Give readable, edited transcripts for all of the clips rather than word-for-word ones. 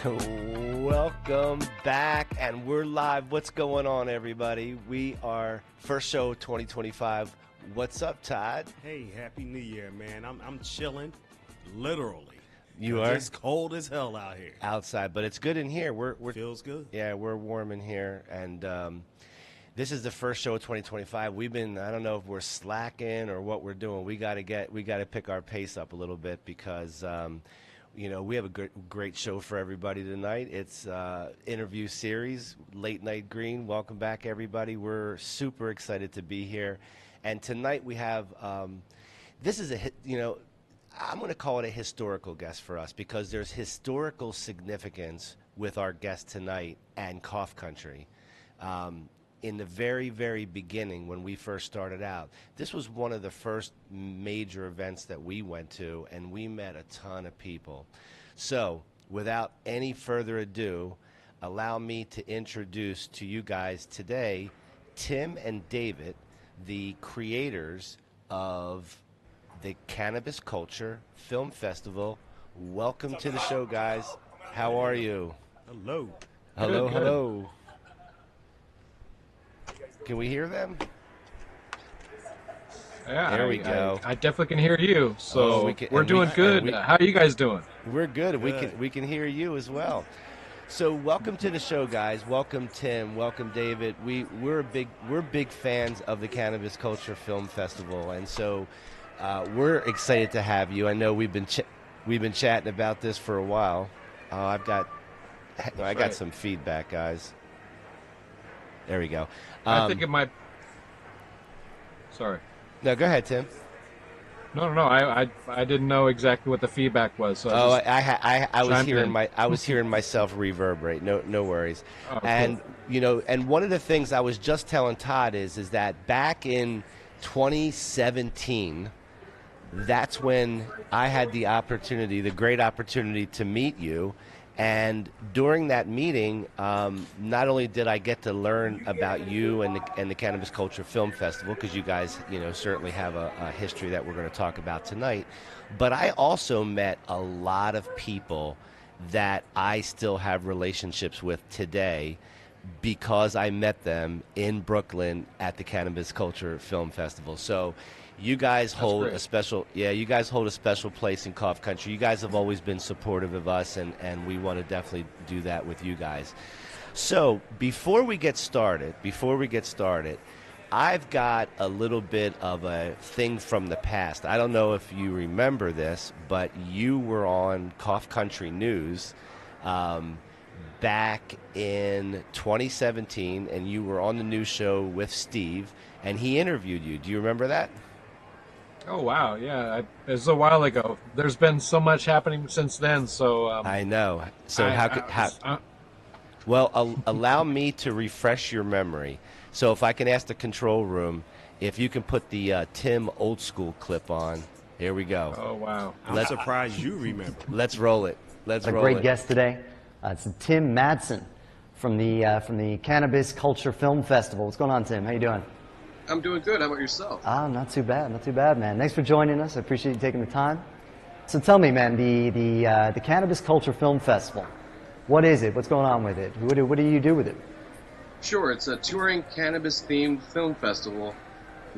Welcome back, and we're live. What's going on, everybody? We are first show 2025. What's up, Todd? Hey, happy New Year, man. I'm chilling, literally. You are? It's cold as hell out here. Outside, but it's good in here. We're Feels good. Yeah, we're warm in here, and this is the first show of 2025. We've been, I don't know if we're slacking or what we're doing. We got to pick our pace up a little bit because we have a great show for everybody tonight. It's interview series, Late Night Green. Welcome back, everybody. We're super excited to be here. And tonight we have, this is I'm going to call it a historical guest for us because there's historical significance with our guest tonight and Cough Country. In the very, very beginning, when we first started out, this was one of the first major events that we went to, and we met a ton of people. So, without any further ado, allow me to introduce to you guys today Tim and David, the creators of the Cannabis Culture Film Festival. Welcome to the show, guys. How are you? Hello. Hello, Good. hello. Can we hear them? Yeah, There we go. I definitely can hear you. So we're doing good. How are you guys doing? We're good. Good. We can hear you as well. So welcome to the show, guys. Welcome Tim. Welcome David. We're big fans of the Cannabis Culture Film Festival, and so we're excited to have you. I know we've been chatting about this for a while. I got some feedback, guys. There we go. I think it might. Sorry. No, go ahead, Tim. No. I didn't know exactly what the feedback was. So I was hearing myself reverberate. No worries. Oh, and cool. And one of the things I was just telling Todd is that back in 2017, that's when I had the great opportunity to meet you. And during that meeting, not only did I get to learn about you and the Cannabis Culture Film Festival, because you guys, certainly have a history that we're going to talk about tonight, but I also met a lot of people that I still have relationships with today because I met them in Brooklyn at the Cannabis Culture Film Festival. So you guys hold a special place in Cough Country. You guys have always been supportive of us, and we want to definitely do that with you guys. So before we get started, I've got a little bit of a thing from the past. I don't know if you remember this, but you were on Cough Country News back in 2017, and you were on the news show with Steve, and he interviewed you. Do you remember that? Oh wow, yeah, it was a while ago. There's been so much happening since then. So I know. So allow me to refresh your memory. So if I can ask the control room, if you can put the Tim old school clip on. Here we go. Oh wow. I'm surprised you remember. Let's roll it. A great guest today. It's Tim Madsen from the Cannabis Culture Film Festival. What's going on, Tim? How you doing? I'm doing good. How about yourself? Not too bad, man. Thanks for joining us. I appreciate you taking the time. So tell me, man, the Cannabis Culture Film Festival. What is it? What's going on with it? What do you do with it? Sure, it's a touring cannabis-themed film festival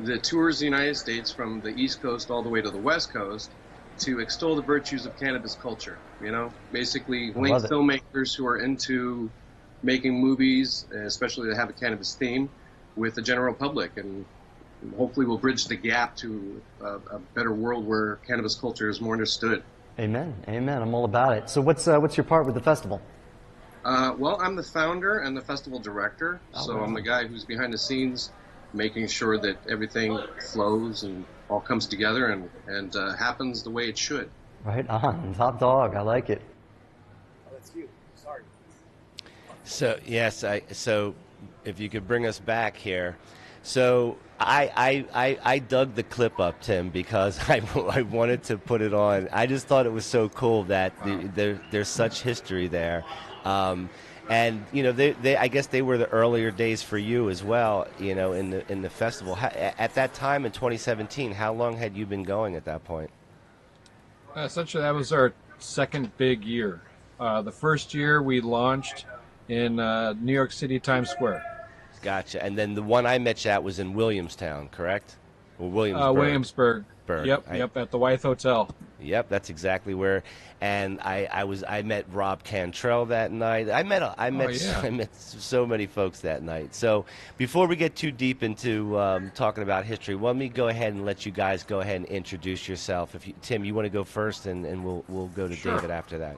that tours the United States from the East Coast all the way to the West Coast to extol the virtues of cannabis culture. Basically link filmmakers who are into making movies, especially that have a cannabis theme, with the general public, and hopefully we'll bridge the gap to a better world where cannabis culture is more understood. Amen. I'm all about it. So what's your part with the festival? Well, I'm the founder and the festival director, so I'm the guy who's behind the scenes making sure that everything flows and all comes together and happens the way it should. Right on. Top dog. I like it. Oh, that's you. Sorry. So, yes, so if you could bring us back here. So I dug the clip up, Tim, because I wanted to put it on. I just thought it was so cool that there's such history there. And I guess they were the earlier days for you as well, in the festival. At that time in 2017, how long had you been going at that point? Essentially, that was our second big year. The first year we launched in New York City, Times Square. Gotcha. And then the one I met you at was in Williamstown, correct? Or Williamsburg. Williamsburg. Berg. Yep, at the Wythe Hotel. Yep, that's exactly where. And I met Rob Cantrell that night. I met so many folks that night. So before we get too deep into talking about history, let me go ahead and let you guys go ahead and introduce yourself. Tim, you want to go first, and we'll go to Sure. David after that.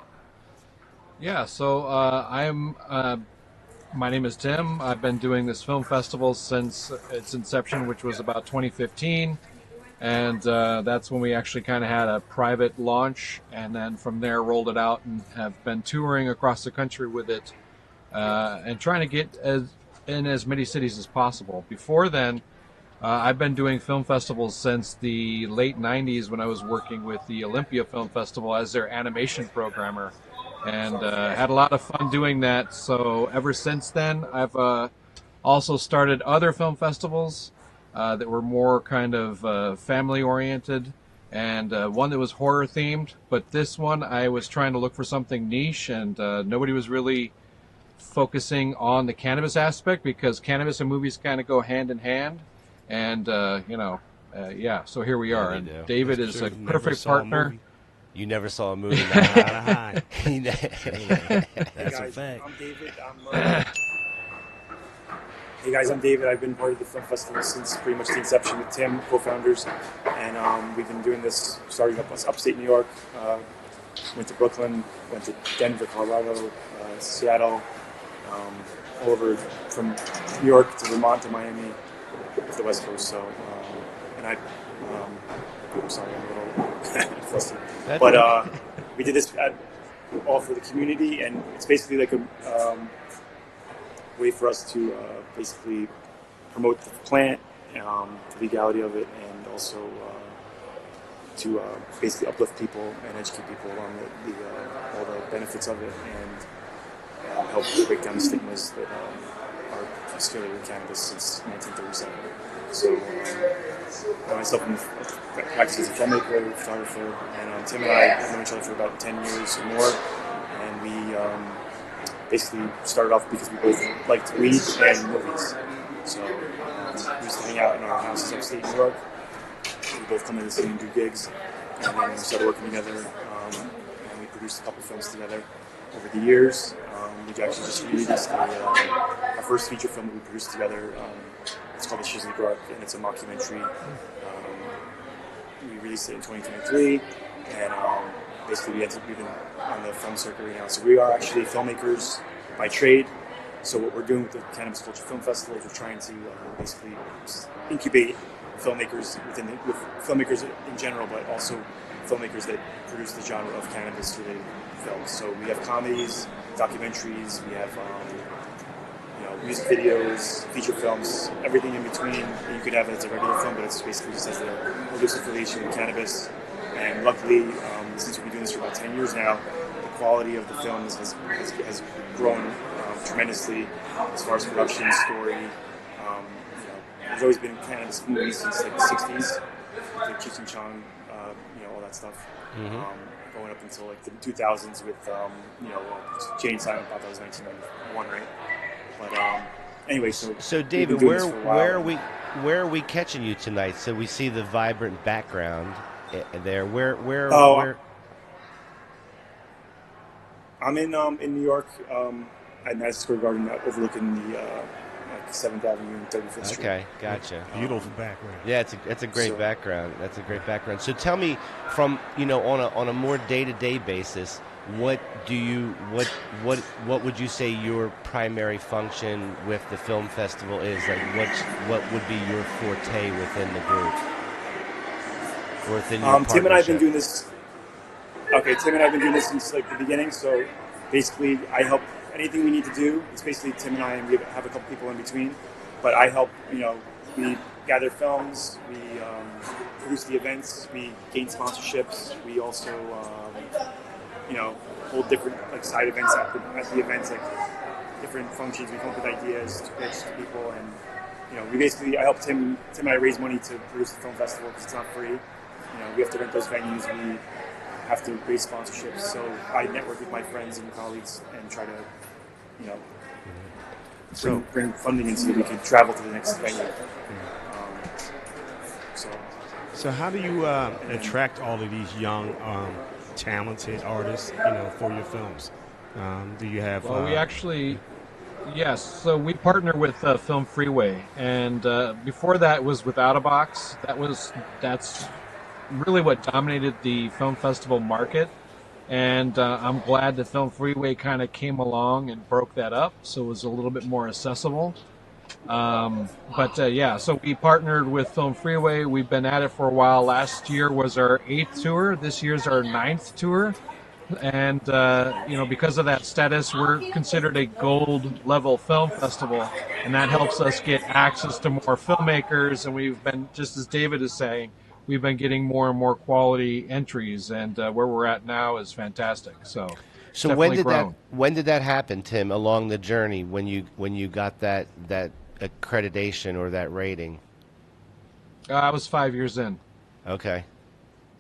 Yeah. So my name is Tim. I've been doing this film festival since its inception, which was about 2015. And that's when we actually kind of had a private launch, and then from there rolled it out and have been touring across the country with it, and trying to get in as many cities as possible. Before then, I've been doing film festivals since the late 90s when I was working with the Olympia Film Festival as their animation programmer, and had a lot of fun doing that. So ever since then, I've also started other film festivals that were more kind of family oriented, and one that was horror themed. But this one, I was trying to look for something niche, and nobody was really focusing on the cannabis aspect, because cannabis and movies kind of go hand in hand. And yeah, so here we are. they And do. David That's is true. a Never perfect saw a partner. movie. You never saw a movie. That's a Hey guys, fact. I'm David. Hey guys, I'm David. I've been part of the film festival since pretty much the inception with Tim, co-founders, and we've been doing this starting up upstate New York. Went to Brooklyn, went to Denver, Colorado, Seattle, all over from New York to Vermont to Miami to the West Coast. So, and I'm sorry, I'm a little flustered, but we did this all for the community, and it's basically like a way for us to basically promote the plant, the legality of it, and also to basically uplift people and educate people on all the benefits of it, and help break down the stigmas that are associated with cannabis since 1937. So myself, I'm practicing as a filmmaker, photographer, and Tim and I have known each other for about 10 years or more, and we basically started off because we both liked weed and movies. So we used to hang out in our houses upstate New York. We both come in the city and do gigs, and then we started working together, and we produced a couple films together over the years. We actually just released our first feature film that we produced together. It's called The Shizzly Gark, and it's a mockumentary. We released it in 2023, and basically we've been on the film circuit right now. So we are actually filmmakers by trade. So what we're doing with the Cannabis Culture Film Festival is we're trying to basically incubate filmmakers with filmmakers in general, but also filmmakers that produce the genre of cannabis-related films. So we have comedies, documentaries, we have music videos, feature films, everything in between that you could have as a regular film, but it's basically just has a loose affiliation with cannabis. And luckily, since we've been doing this for about 10 years now, the quality of the films has grown tremendously as far as production, story. There's always been cannabis movies since like the 60s, like Cheech and Chong, all that stuff. Mm-hmm. Going up until like the 2000s with, Jane Silent Bob, that was 1991, right? But anyway, so David, where are we catching you tonight? So we see the vibrant background there. Where? I'm in New York at Madison Square Garden, overlooking the 7th Avenue and 35th Street. Okay, gotcha. Beautiful background. Yeah, it's a great background. That's a great background. So tell me, from on a more day-to-day basis, what would you say your primary function with the film festival is? Like, what would be your forte within the group? Or within your Tim and I have been doing this. Okay, Tim and I have been doing this since like the beginning. So basically, I help anything we need to do. It's basically Tim and I, and we have a couple people in between. But I help. We gather films. We produce the events. We gain sponsorships. We also hold different like side events at the events, like different functions. We come up with ideas to pitch to people, and I help Tim and I raise money to produce the film festival because it's not free. We have to rent those venues. We have to raise sponsorships. So I network with my friends and colleagues and try to, you know, bring funding in so that we can travel to the next venue. So how do you attract all of these young, talented artists, you know, for your films? Do you have? Well, we actually, yes. So we partner with Film Freeway, and before that was Without a Box. That's really what dominated the film festival market. And I'm glad that Film Freeway kind of came along and broke that up, so it was a little bit more accessible. Yeah, so we partnered with Film Freeway. We've been at it for a while. Last year was our 8th tour. This year's our 9th tour. And, you know, because of that status, we're considered a gold level film festival. And that helps us get access to more filmmakers. And we've been, just as David is saying, we've been getting more and more quality entries. And where we're at now is fantastic. So when did that happen, Tim, along the journey when you got that accreditation or that rating? I was 5 years in. Okay,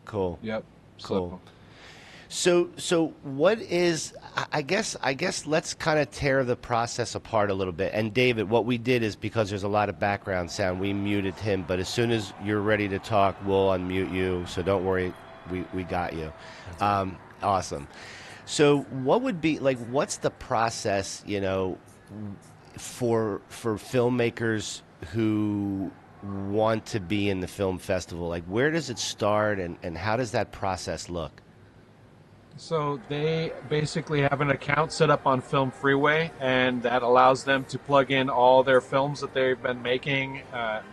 cool. Yep. Cool. So what is? I guess let's kind of tear the process apart a little bit. And David, what we did is, because there's a lot of background sound, we muted him. But as soon as you're ready to talk, we'll unmute you. So don't worry, we got you. Awesome. So what would be like? What's the process? You know, for filmmakers who want to be in the film festival, like where does it start and how does that process look? So they basically have an account set up on Film Freeway, and that allows them to plug in all their films that they've been making.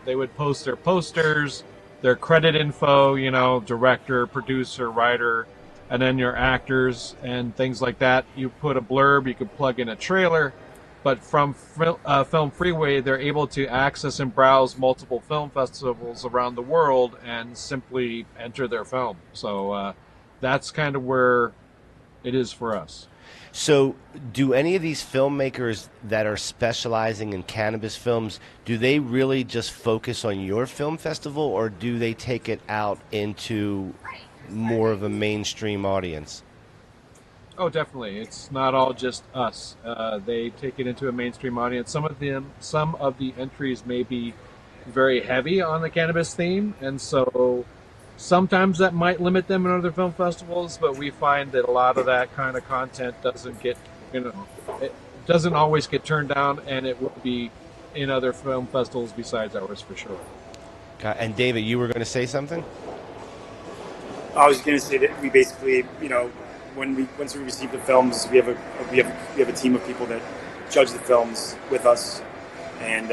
They would post their posters, their credit info, you know, director, producer, writer, and then your actors and things like that. You put a blurb, you could plug in a trailer. But from Film Freeway, they're able to access and browse multiple film festivals around the world and simply enter their film. So that's kind of where it is for us. So do any of these filmmakers that are specializing in cannabis films, do they really just focus on your film festival, or do they take it out into more of a mainstream audience? Oh, definitely. It's not all just us. They take it into a mainstream audience. Some of the entries may be very heavy on the cannabis theme, and so sometimes that might limit them in other film festivals. But we find that a lot of that kind of content doesn't get, you know, it doesn't always get turned down, and it will be in other film festivals besides ours for sure. And David, you were going to say something? I was going to say that we basically, you know, once we receive the films, we have a team of people that judge the films with us, and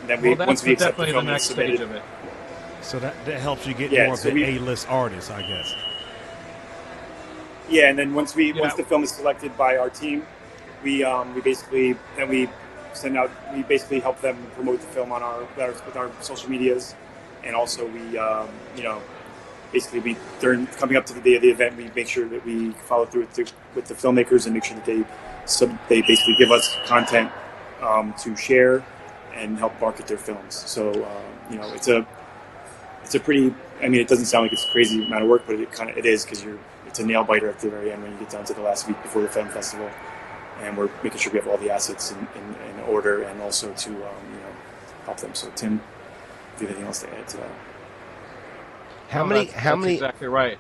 then once we accept the film, the next stage of it. So that helps you get more of the A-list artists, I guess. Yeah, and then once the film is selected by our team, we basically help them promote the film on with our social medias, and also basically during coming up to the day of the event, we make sure that we follow through with the filmmakers and make sure that they basically give us content to share and help market their films. So it's a pretty, I mean, it doesn't sound like it's a crazy amount of work, but it is, because it's a nail biter at the very end when you get down to the last week before the film festival, and we're making sure we have all the assets in order, and also to help them. So Tim, if you have anything else to add to that? That's exactly right.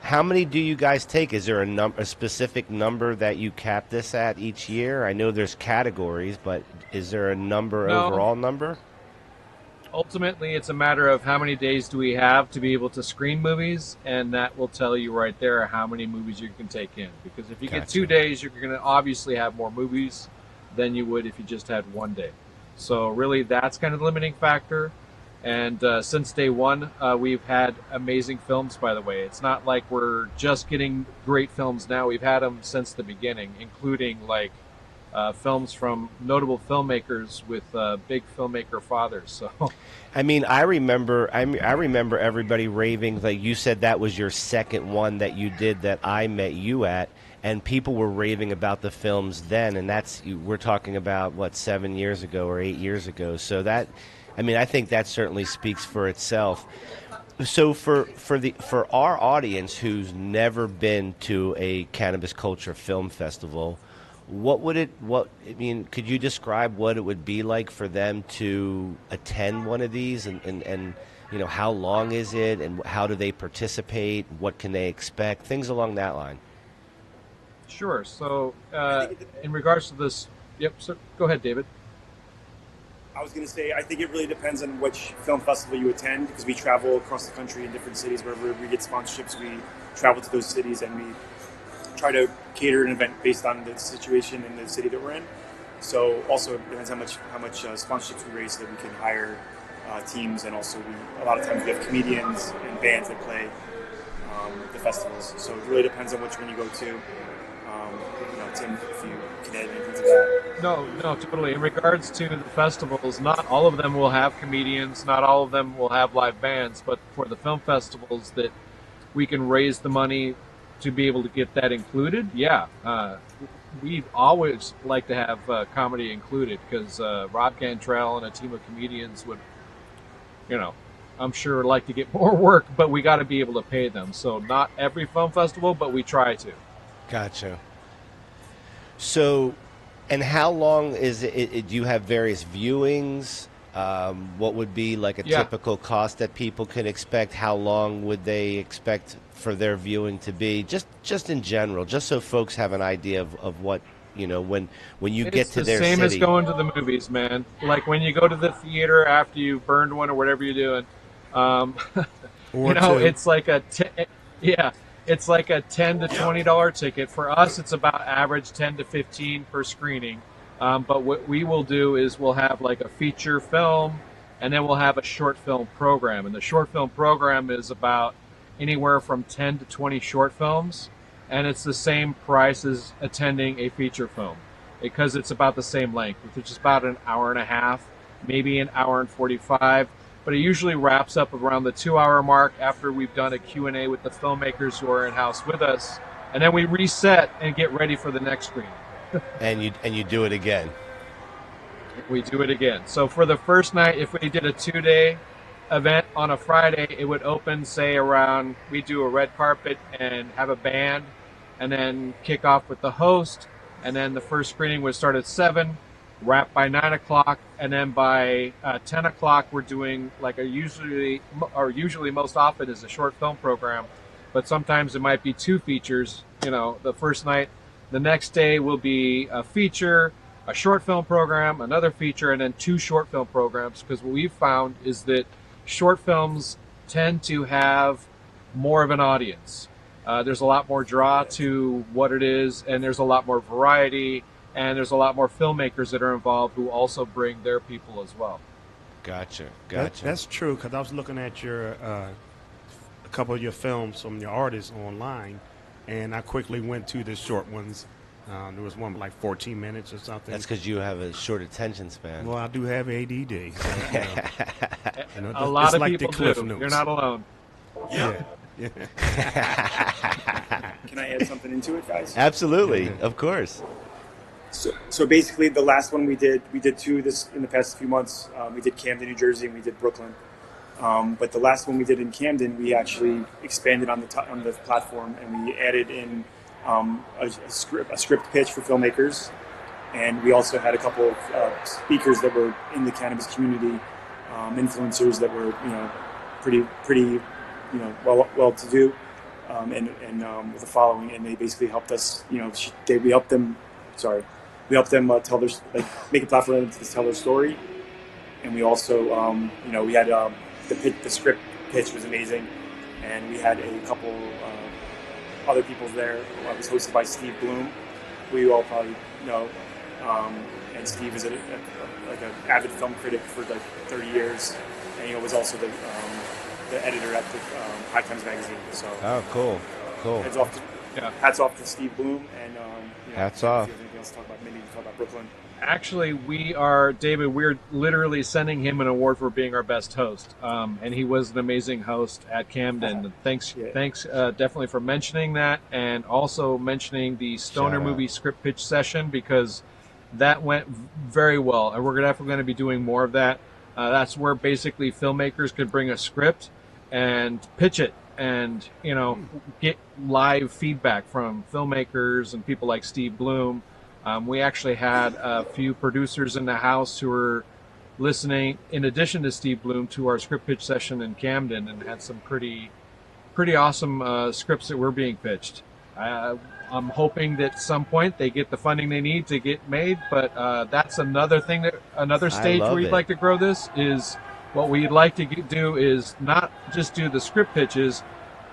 How many do you guys take? Is there a specific number that you cap this at each year? I know there's categories, but is there a overall number? Ultimately, it's a matter of how many days do we have to be able to screen movies, and that will tell you right there how many movies you can take in. Because if you get 2 days, you're going to obviously have more movies than you would if you just had 1 day. So really, that's kind of the limiting factor. And since day one, we've had amazing films, by the way. It's not like we're just getting great films now. We've had them since the beginning, including films from notable filmmakers with big filmmaker fathers. So, I mean, I remember everybody raving. Like you said, that was your second one that you did that I met you at, and people were raving about the films then. And we're talking about 7 years ago or 8 years ago. So that, I mean, I think that certainly speaks for itself. So for our audience who's never been to a cannabis culture film festival, could you describe what it would be like for them to attend one of these, and how long is it, and how do they participate, what can they expect, things along that line? Sure. So, in regards to this, yep. So, go ahead, David. I was going to say, I think it really depends on which film festival you attend, because we travel across the country in different cities. Wherever we get sponsorships, we travel to those cities and we try to cater an event based on the situation in the city that we're in. So also it depends how much sponsorships we raise so that we can hire teams, and also a lot of times we have comedians and bands that play the festivals. So it really depends on which one you go to. Tim, if you can add anything to that. No, totally. In regards to the festivals, not all of them will have comedians, not all of them will have live bands, but for the film festivals that we can raise the money to be able to get that included, yeah. We'd always like to have comedy included, because Rob Cantrell and a team of comedians would, I'm sure like to get more work, but we got to be able to pay them. So not every film festival, but we try to. Gotcha. So, and how long is it? Do you have various viewings? What would be like a typical cost that people can expect? How long would they expect for their viewing to be? Just in general, just so folks have an idea of what, when you get to their city. It's the same as going to the movies, man. Like when you go to the theater after you've burned one or whatever you're doing. It's like it's like a $10 to $20 ticket. For us, it's about average 10 to 15 per screening. But what we will do is we'll have like a feature film, and then we'll have a short film program. And the short film program is about anywhere from 10 to 20 short films. And it's the same price as attending a feature film, because it's about the same length, which is about an hour and a half, maybe an hour and 45. But it usually wraps up around the 2-hour mark after we've done a Q&A with the filmmakers who are in-house with us. And then we reset and get ready for the next screening. And you do it again. We do it again. So for the first night, if we did a 2-day event on a Friday, it would open, say, around, we do a red carpet and have a band, and then kick off with the host. And then the first screening would start at 7, wrap by 9 o'clock, and then by 10 o'clock we're doing like usually most often is a short film program, but sometimes it might be 2 features. The first night, the next day will be a feature, a short film program, another feature, and then 2 short film programs, because what we've found is that short films tend to have more of an audience. There's a lot more draw to what it is, and there's a lot more variety. And there's a lot more filmmakers that are involved who also bring their people as well. Gotcha. That's true, because I was looking at a couple of your films from your artists online, and I quickly went to the short ones. There was one like 14 minutes or something. That's because you have a short attention span. Well, I do have ADD. So, a lot of like people do. Notes. You're not alone. Yeah. Can I add something into it, guys? Absolutely, of course. So basically, the last one we did 2 this in the past few months. We did Camden, New Jersey, and we did Brooklyn. But the last one we did in Camden, we actually expanded on the platform, and we added in a script pitch for filmmakers, and we also had a couple of speakers that were in the cannabis community, influencers that were pretty well to do, and with a following, and they basically helped us. We helped them. We helped them tell their, make a platform to tell their story, and we also, we had the script pitch was amazing, and we had a couple other people there. It was hosted by Steve Bloom, who you all probably know, and Steve is an avid film critic for 30 years, and was also the editor at the High Times magazine. So cool. Hats off to Steve Bloom, and hats off. Maybe talk about Brooklyn. Actually, we're literally sending him an award for being our best host, and he was an amazing host at Camden. Thanks, definitely for mentioning that, and also mentioning the Stoner movie script pitch session, because that went very well, and we're definitely going to be doing more of that. That's where basically filmmakers could bring a script, and pitch it, and get live feedback from filmmakers and people like Steve Bloom. We actually had a few producers in the house who were listening, in addition to Steve Bloom, to our script pitch session in Camden, and had some pretty awesome scripts that were being pitched. I'm hoping that at some point they get the funding they need to get made, but that's another thing, another stage where we'd like to grow this is what we'd like to do is not just do the script pitches,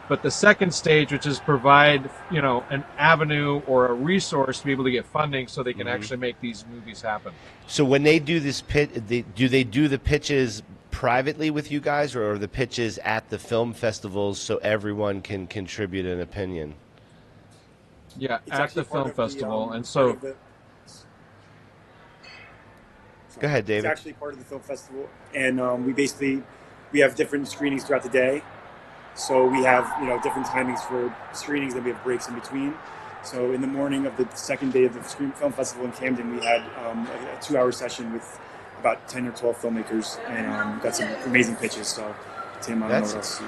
but the second stage, which is provide, an avenue or a resource to be able to get funding so they can actually make these movies happen. So when they do this pitch, do they do the pitches privately with you guys, or are the pitches at the film festivals so everyone can contribute an opinion? Yeah, It's at the actually part film of the, festival, and part so of the- Go ahead, David. It's actually part of the film festival, and we have different screenings throughout the day. So we have different timings for screenings, and we have breaks in between. So in the morning of the second day of the film festival in Camden, we had a 2-hour session with about 10 or 12 filmmakers, and got some amazing pitches. So Tim, I don't know what else.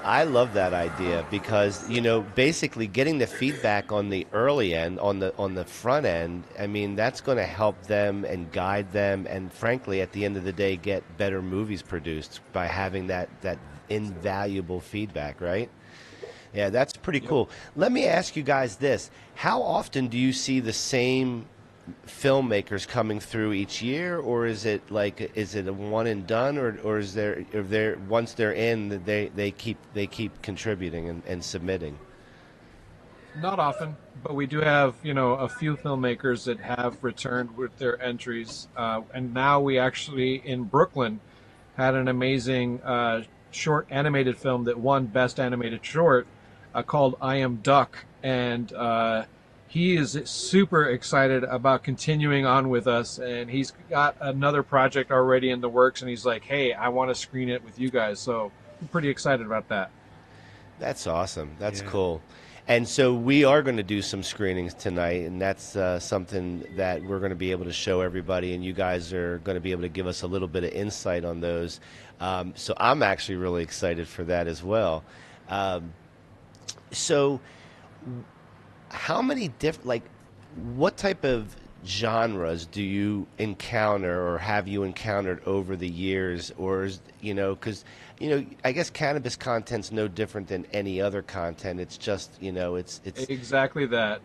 I love that idea because basically getting the feedback on the early end, on the front end. I mean, that's going to help them and guide them, and frankly, at the end of the day, get better movies produced by having that invaluable feedback, right? Yeah, that's pretty cool. Let me ask you guys this: how often do you see the same filmmakers coming through each year, or is it a one and done, or is there once they're in, they keep contributing and submitting? not often, but we do have a few filmmakers that have returned with their entries, and now we actually in Brooklyn had an amazing short animated film that won Best Animated Short, called I Am Duck, and he is super excited about continuing on with us, and he's got another project already in the works, and he's like, hey, I want to screen it with you guys, so I'm pretty excited about that. That's awesome. That's cool. And so we are going to do some screenings tonight, and that's something that we're going to be able to show everybody, and you guys are going to be able to give us a little bit of insight on those. So I'm actually really excited for that as well. So how many different, what type of genres do you encounter or have you encountered over the years? Or, because, I guess cannabis content's no different than any other content. It's just, it's exactly that.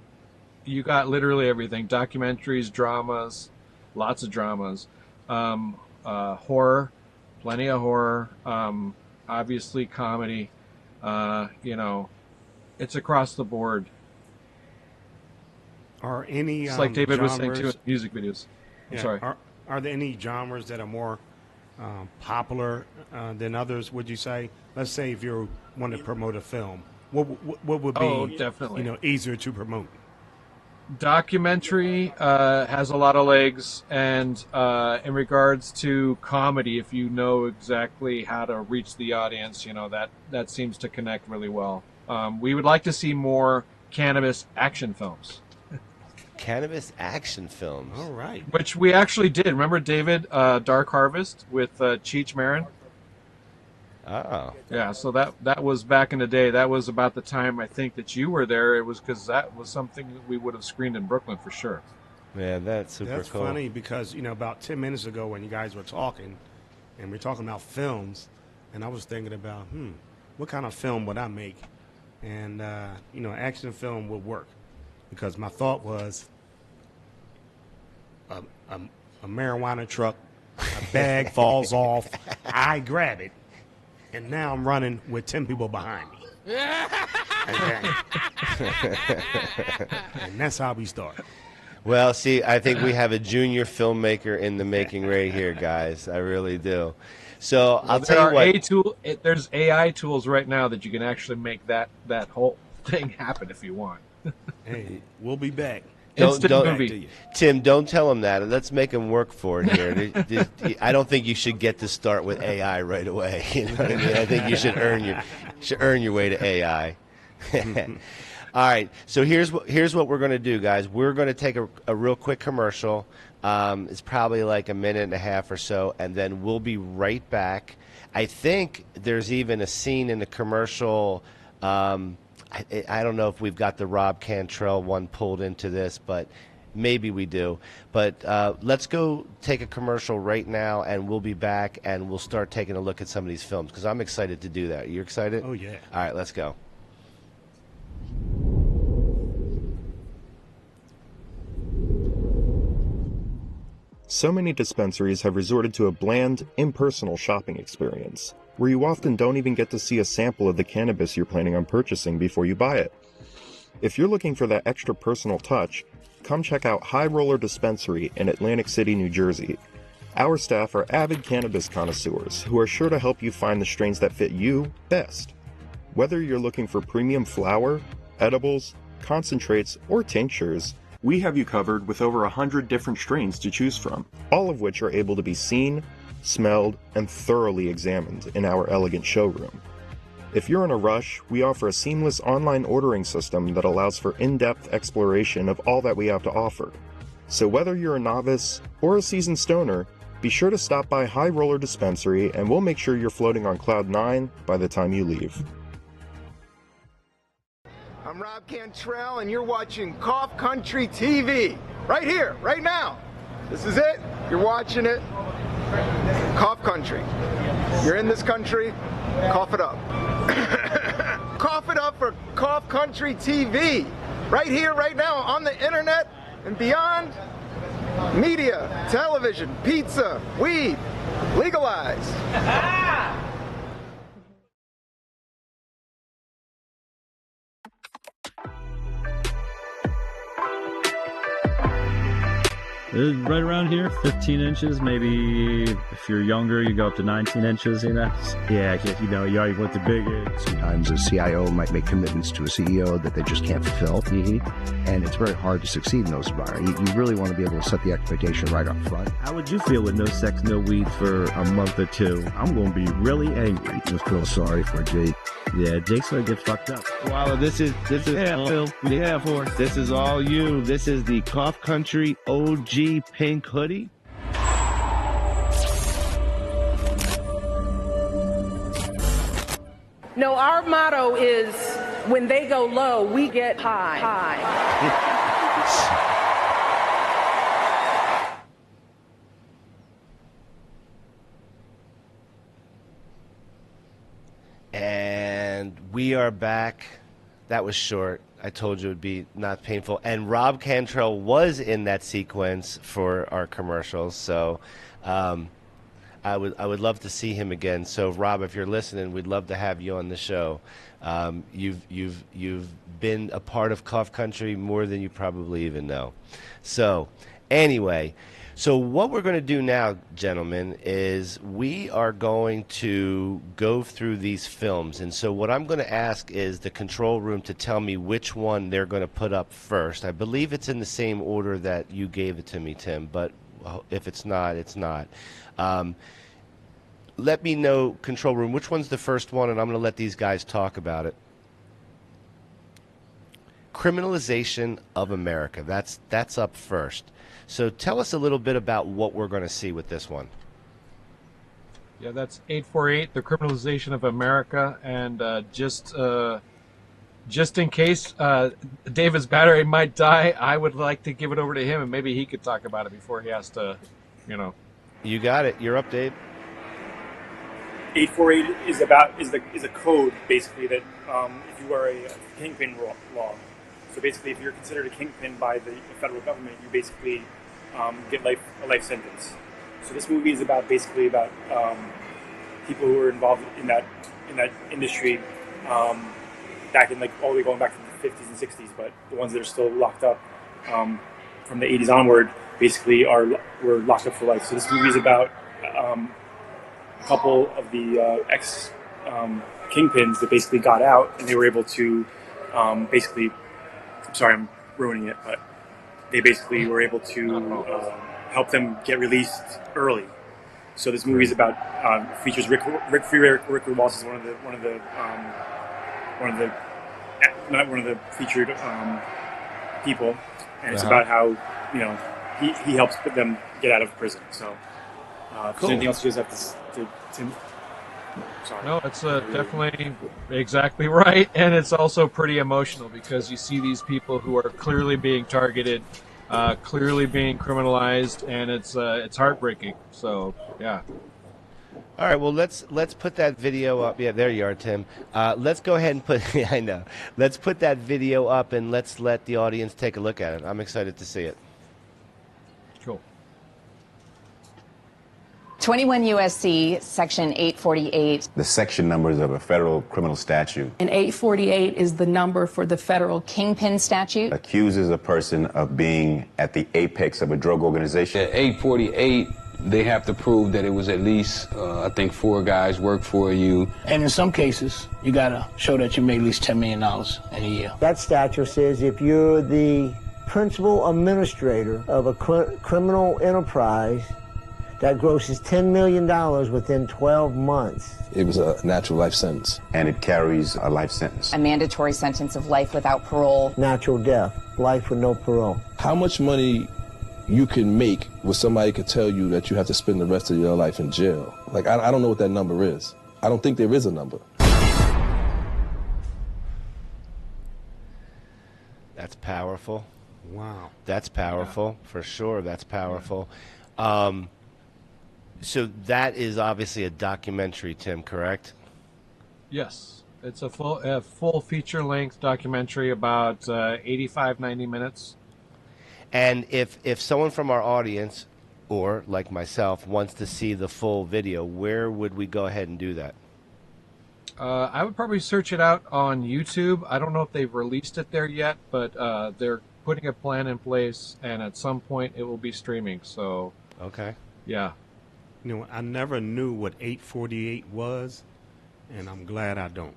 You got literally everything: documentaries, dramas, lots of dramas, horror, plenty of horror, obviously comedy. It's across the board. Are any It's like David was genres, saying too in music videos. I'm sorry. Are there any genres that are more popular than others, would you say? Let's say if you want to promote a film, what would be definitely. Easier to promote? Documentary has a lot of legs, and in regards to comedy, if you know exactly how to reach the audience, that seems to connect really well. We would like to see more cannabis action films. Cannabis action films. All right. Which we actually did. Remember, David, Dark Harvest with Cheech Marin? Oh. Yeah, so that was back in the day. That was about the time I think that you were there. It was because that was something that we would have screened in Brooklyn for sure. Yeah, that's super That's cool. funny because, about 10 minutes ago when you guys were talking, and we're talking about films, and I was thinking about, what kind of film would I make? And, action film would work. Because my thought was a marijuana truck, a bag falls off, I grab it, and now I'm running with 10 people behind me. Okay. And that's how we start. Well, see, I think we have a junior filmmaker in the making right here, guys. I really do. So I'll tell you what. There's AI tools right now that you can actually make that whole thing happen if you want. Hey, we'll be back. Tim, don't tell him that. Let's make him work for it here. I don't think you should get to start with AI right away. You know what I mean? I think you should earn your way to AI. All right. So here's what we're going to do, guys. We're going to take a real quick commercial. It's probably like a minute and a half or so, and then we'll be right back. I think there's even a scene in the commercial. I don't know if we've got the Rob Cantrell one pulled into this, but maybe we do. But let's go take a commercial right now, and we'll be back, and we'll start taking a look at some of these films, because I'm excited to do that. You excited? Oh, yeah. All right, let's go. So many dispensaries have resorted to a bland, impersonal shopping experience, where you often don't even get to see a sample of the cannabis you're planning on purchasing before you buy it. If you're looking for that extra personal touch, come check out High Roller Dispensary in Atlantic City, New Jersey. Our staff are avid cannabis connoisseurs who are sure to help you find the strains that fit you best. Whether you're looking for premium flower, edibles, concentrates, or tinctures, we have you covered with over 100 different strains to choose from, all of which are able to be seen, smelled, and thoroughly examined in our elegant showroom. If you're in a rush, we offer a seamless online ordering system that allows for in-depth exploration of all that we have to offer. So whether you're a novice or a seasoned stoner, be sure to stop by High Roller Dispensary and we'll make sure you're floating on Cloud 9 by the time you leave. I'm Rob Cantrell, and you're watching Cough Country TV. Right here, right now. This is it. You're watching it. Cough Country. You're in this country, cough it up. Cough it up for Cough Country TV. Right here, right now, on the internet and beyond. Media, television, pizza, weed, legalized. Right around here, 15 inches, maybe if you're younger, you go up to 19 inches, you know? Yeah, you know, you already went to bigger. Sometimes a CIO might make commitments to a CEO that they just can't fulfill. And it's very hard to succeed in those environments. You really want to be able to set the expectation right up front. How would you feel with no sex, no weed for a month or two? I'm going to be really angry. I just feel sorry for Jake. Yeah, Jake's going to get fucked up. Wow, this is yeah, Phil. Yeah, for this is all you. This is the Cough Country OG pink hoodie. No, our motto is when they go low, we get high. And we are back. That was short. I told you it would be not painful. And Rob Cantrell was in that sequence for our commercials, so I would love to see him again. So Rob, if you're listening, we'd love to have you on the show. You've been a part of Cough Country more than you probably even know. So anyway, so what we're going to do now, gentlemen, is we are going to go through these films. And so what I'm going to ask is the control room to tell me which one they're going to put up first. I believe it's in the same order that you gave it to me, Tim, but if it's not, it's not. Let me know, control room, which one's the first one, and I'm going to let these guys talk about it. Criminalization of America. That's up first. So tell us a little bit about what we're going to see with this one. Yeah, that's 848, the criminalization of America, and just in case David's battery might die, I would like to give it over to him, and maybe he could talk about it before he has to, you know. You got it. You're up, Dave. 848 is a code basically that if you are a kingpin law. So basically, if you're considered a kingpin by the federal government, you basically get a life sentence. So this movie is basically about people who were involved in that industry back in all the way going back to the 50s and 60s, but the ones that are still locked up from the 80s onward basically were locked up for life. So this movie is about a couple of the ex kingpins that basically got out, and they were able to basically. Sorry, I'm ruining it, but they basically were able to help them get released early. So this movie is about features Rick Ross is one of the featured people, and it's about how he helps put them get out of prison. So, if there's anything else you guys have to sorry. No, it's definitely exactly right, and it's also pretty emotional because you see these people who are clearly being targeted, clearly being criminalized, and it's heartbreaking. So yeah. All right, well let's put that video up. Yeah, there you are, Tim. Let's go ahead and put. I know. Let's put that video up and let's let the audience take a look at it. I'm excited to see it. Cool. 21 U.S.C. Section 848. The section numbers of a federal criminal statute. And 848 is the number for the federal Kingpin statute. Accuses a person of being at the apex of a drug organization. At 848, they have to prove that it was at least, I think, 4 guys work for you. And in some cases, you got to show that you made at least $10 million in a year. That statute says if you're the principal administrator of a criminal enterprise that grosses $10 million within 12 months. It was a natural life sentence. And it carries a life sentence. A mandatory sentence of life without parole. Natural death, life with no parole. How much money you can make where somebody could tell you that you have to spend the rest of your life in jail? Like, I don't know what that number is. I don't think there is a number. That's powerful. Wow. That's powerful, for sure. That's powerful. So that is obviously a documentary, Tim, correct? Yes, it's a full feature-length documentary, about 85, 90 minutes. And if someone from our audience, or like myself, wants to see the full video, where would we go ahead and do that? I would probably search it out on YouTube. I don't know if they've released it there yet, but they're putting a plan in place, and at some point it will be streaming. So, okay, yeah. You know, I never knew what 848 was, and I'm glad I don't.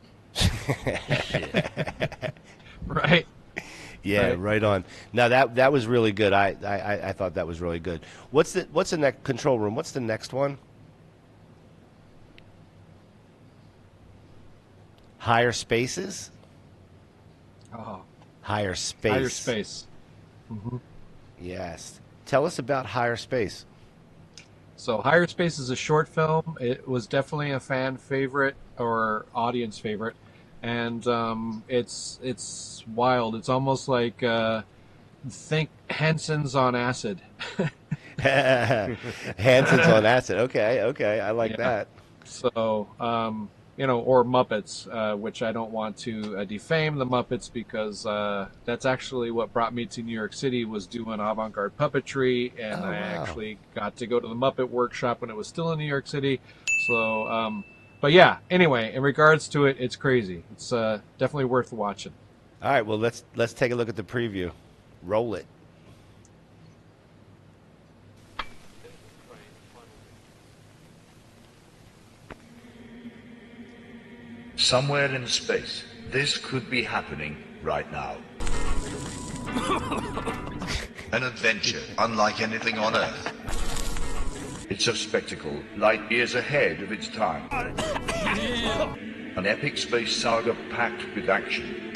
Right. Yeah, right on. Now that was really good. I thought that was really good. What's the next control room? What's the next one? Higher spaces. Oh. Higher space. Higher space. Mm-hmm. Yes. Tell us about Higher Space. So Higher Space is a short film. It was definitely a fan favorite or audience favorite. And it's wild. It's almost like think Henson's on acid. Henson's on acid. Okay, I like that. So or Muppets, which I don't want to defame the Muppets because that's actually what brought me to New York City, was doing avant-garde puppetry, and I actually got to go to the Muppet Workshop when it was still in New York City. So. But yeah, anyway, in regards to it, it's crazy. It's definitely worth watching. All right, well, let's take a look at the preview. Roll it. Somewhere in space, this could be happening right now. An adventure unlike anything on Earth. It's a spectacle light years ahead of its time. An epic space saga packed with action,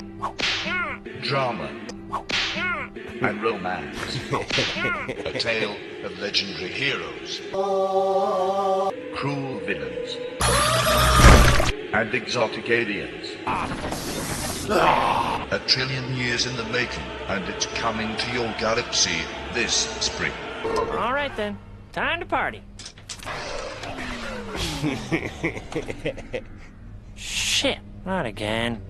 drama, and romance. A tale of legendary heroes, cruel villains, and exotic aliens. A trillion years in the making, and it's coming to your galaxy this spring. All right then. Time to party. Shit, not again.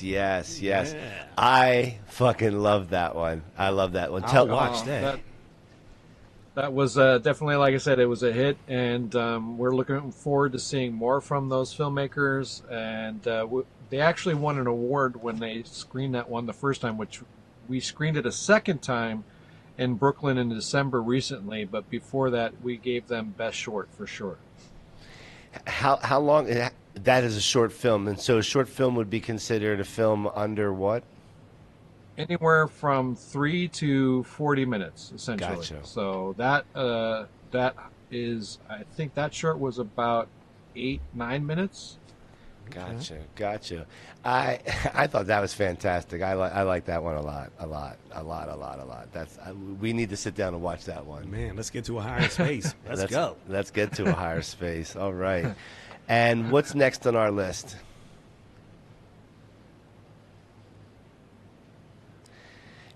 Yes. Yeah. I fucking love that one. I love that one. Watch that. That was definitely, like I said, it was a hit, and we're looking forward to seeing more from those filmmakers. And they actually won an award when they screened that one the first time, which we screened it a second time in Brooklyn in December recently. But before that, we gave them Best Short for sure. How long? That is a short film, and so a short film would be considered a film under what? Anywhere from 3 to 40 minutes, essentially. Gotcha. So that is, I think that short was about 8-9 minutes. Gotcha. I thought that was fantastic. I like that one a lot. We need to sit down and watch that one. Man, let's get to a higher space. Let's go. Let's get to a higher space. All right. And what's next on our list?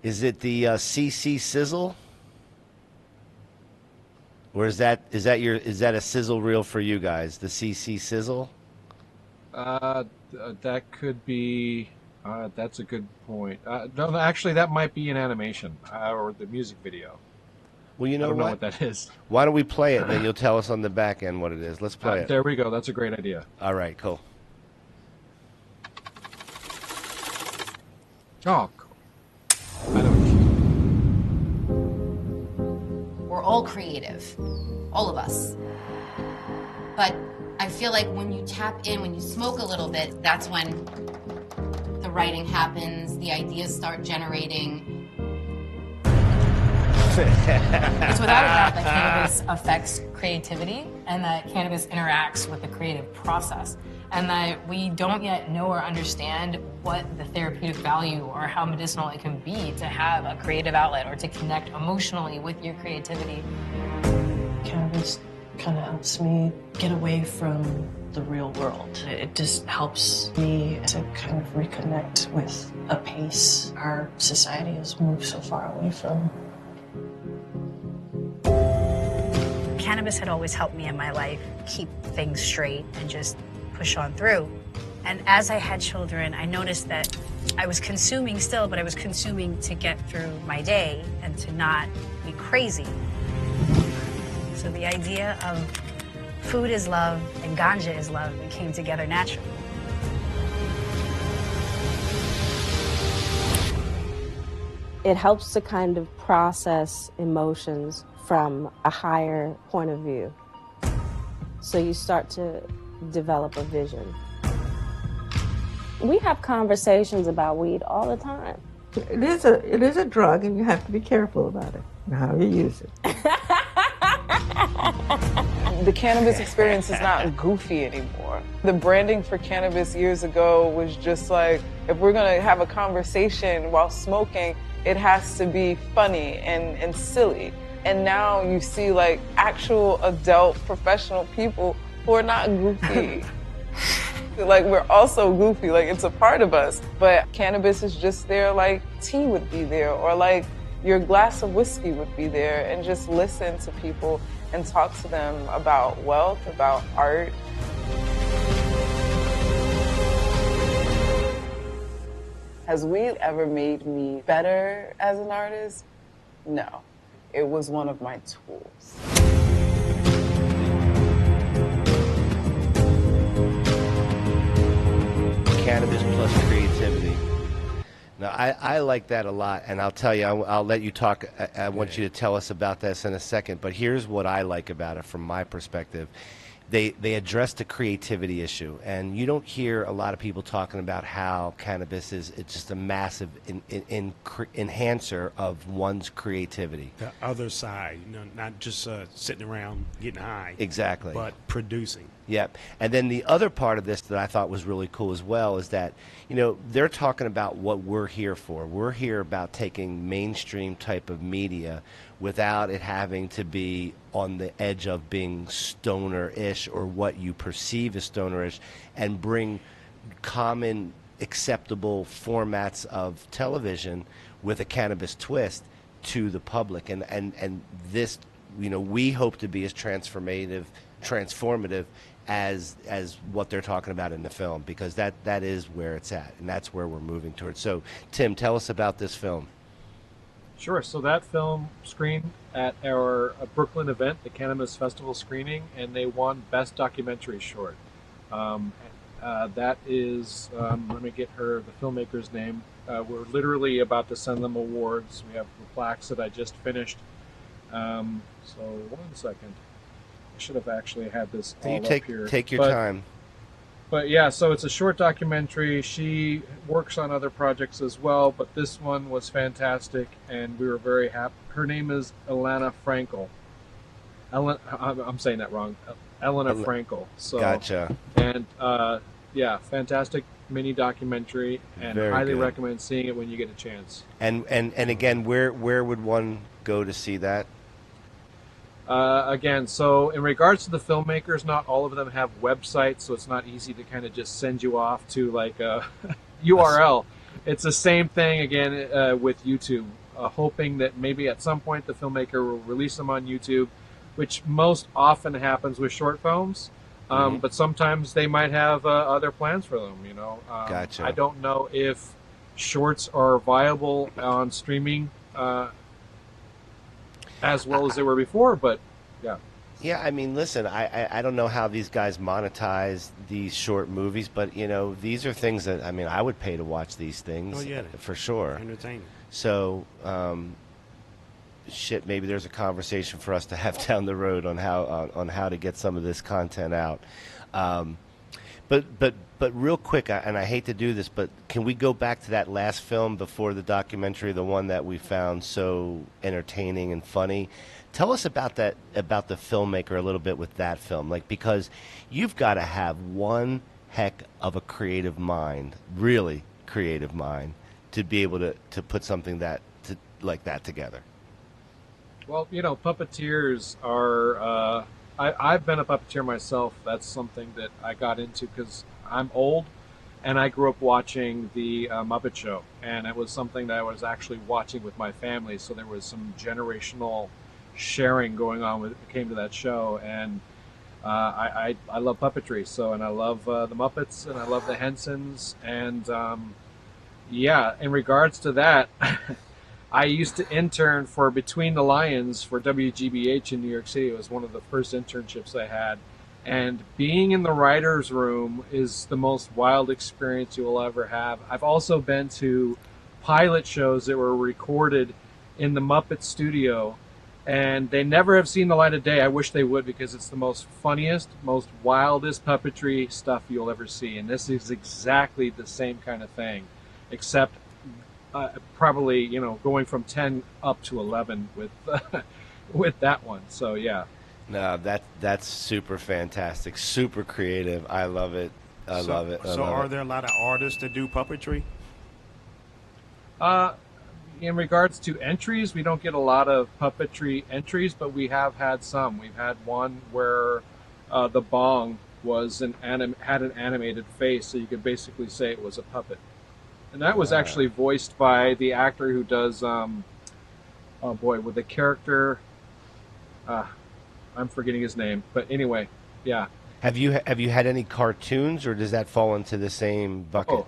Is it the CC Sizzle? Or is that a sizzle reel for you guys? The CC Sizzle? That could be. That's a good point. No, actually, that might be an animation or the music video. Well, you know I don't know what that is. Why don't we play it, and then you'll tell us on the back end what it is. Let's play it. There we go. That's a great idea. All right, cool. Oh, cool. We're all creative, all of us. But I feel like when you tap in, when you smoke a little bit, that's when the writing happens, the ideas start generating. It's without a doubt that cannabis affects creativity and that cannabis interacts with the creative process, and that we don't yet know or understand what the therapeutic value or how medicinal it can be to have a creative outlet or to connect emotionally with your creativity. Cannabis kind of helps me get away from the real world. It just helps me to kind of reconnect with a pace our society has moved so far away from. Cannabis had always helped me in my life keep things straight and just push on through. And as I had children, I noticed that I was consuming still, but I was consuming to get through my day and to not be crazy. So the idea of food is love and ganja is love came together naturally. It helps to kind of process emotions from a higher point of view. So you start to develop a vision. We have conversations about weed all the time. It is a drug, and you have to be careful about it and how you use it. The cannabis experience is not goofy anymore. The branding for cannabis years ago was just like, if we're gonna have a conversation while smoking, it has to be funny and silly. And now you see like actual adult professional people who are not goofy. Like, we're also goofy, like it's a part of us, but cannabis is just there like tea would be there, or like your glass of whiskey would be there, and just listen to people and talk to them about wealth, about art. Has weed ever made me better as an artist? No. It was one of my tools. Cannabis plus creativity. Now, I like that a lot, and I'll tell you, I'll let you talk. I want you to tell us about this in a second, but here's what I like about it from my perspective. They address the creativity issue, and you don't hear a lot of people talking about how cannabis it's just a massive enhancer of one's creativity. The other side, not just sitting around getting high. Exactly. But producing. Yep. And then the other part of this that I thought was really cool as well is that, they're talking about what we're here for. We're here about taking mainstream type of media without it having to be on the edge of being stoner-ish or what you perceive as stoner-ish, and bring common acceptable formats of television with a cannabis twist to the public. And this, we hope to be as transformative as what they're talking about in the film, because that is where it's at, and that's where we're moving towards. So, Tim, tell us about this film. Sure. So that film screened at our Brooklyn event, the Cannabis Festival screening, and they won Best Documentary Short. That is, let me get the filmmaker's name. We're literally about to send them awards. We have the plaques that I just finished. So 1 second. I should have actually had this all up here. Take your time. But yeah, so it's a short documentary. She works on other projects as well, but this one was fantastic, and we were very happy. Her name is Elena Frankel. I'm saying that wrong. Elena Frankel. So, Gotcha. And yeah, fantastic mini documentary, and Very highly good. recommend seeing it when you get a chance. And again, where would one go to see that? Again, so in regards to the filmmakers, not all of them have websites, so it's not easy to kind of just send you off to like a URL. It's the same thing again with YouTube, hoping that maybe at some point the filmmaker will release them on YouTube, which most often happens with short films. But sometimes they might have other plans for them, you know. Gotcha. I don't know if shorts are viable on streaming as well as they were before, but yeah. Yeah, I mean, listen, I don't know how these guys monetize these short movies, but, you know, these are things that, I mean, I would pay to watch these things. Oh, yeah. For sure. Entertaining. So, shit, maybe there's a conversation for us to have down the road on how to get some of this content out. But real quick, and I hate to do this, but can we go back to that last film before the documentary, the one that we found so entertaining and funny? Tell us about that, about the filmmaker a little bit with that film, like, because you've got to have one heck of a creative mind, really creative mind, to be able to put something like that together. Well, you know, puppeteers are. I've been a puppeteer myself. That's something that I got into because I'm old, and I grew up watching the Muppet Show, and it was something that I was actually watching with my family. So there was some generational sharing going on when it came to that show, and I love puppetry. So, and I love the Muppets, and I love the Hensons, and yeah. In regards to that. I used to intern for Between the Lions for WGBH in New York City. It was one of the first internships I had. And being in the writer's room is the most wild experience you will ever have. I've also been to pilot shows that were recorded in the Muppet studio, and they never have seen the light of day. I wish they would, because it's the most funniest, most wildest puppetry stuff you'll ever see. And this is exactly the same kind of thing, except probably, you know, going from 10 up to 11 with with that one. So yeah. No, that's super fantastic, super creative. I love it. I love it. So are there a lot of artists that do puppetry? In regards to entries, we don't get a lot of puppetry entries, but we have had some. We've had one where the bong was had an animated face, so you could basically say it was a puppet. And that was actually voiced by the actor who does, oh boy, with the character, I'm forgetting his name. But anyway, yeah. Have you had any cartoons, or does that fall into the same bucket?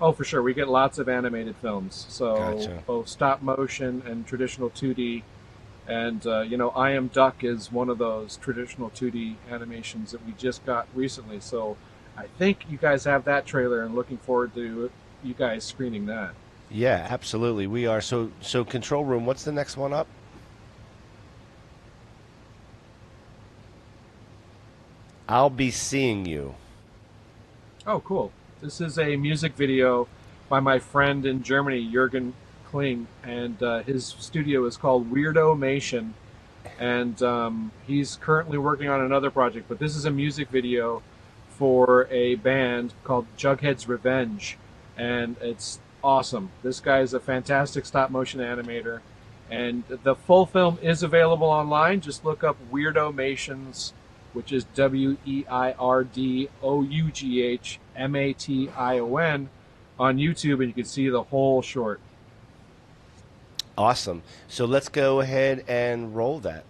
Oh, for sure. We get lots of animated films. So Gotcha. Both stop motion and traditional 2D. And, you know, I Am Duck is one of those traditional 2D animations that we just got recently. So I think you guys have that trailer, and looking forward to you guys screening that. Yeah, absolutely. We are. So Control Room, what's the next one up? I'll Be Seeing You. Oh, cool. This is a music video by my friend in Germany, Jürgen Kling, and his studio is called Weirdo-mation, and he's currently working on another project, but this is a music video for a band called Jughead's Revenge, and it's awesome. This guy is a fantastic stop-motion animator, and the full film is available online. Just look up Weirdo-mations, which is WeirdoMation on YouTube, and you can see the whole short. Awesome. So let's go ahead and roll that.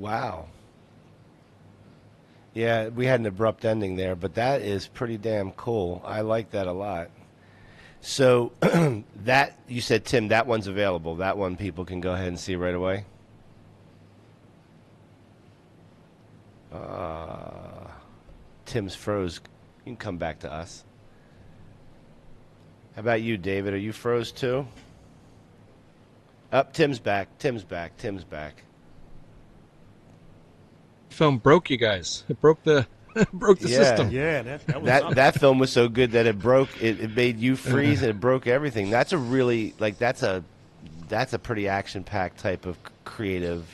Wow. Yeah, we had an abrupt ending there, but that is pretty damn cool. I like that a lot. So that, you said, Tim, that one's available. That one people can go ahead and see right away. Tim's froze. You can come back to us. How about you, David? Are you froze too? Up, Tim's back. Tim's back. Tim's back. Film broke you guys. It broke the system. Yeah, that was that film was so good that it broke. It made you freeze and it broke everything. That's a really that's a pretty action-packed type of creative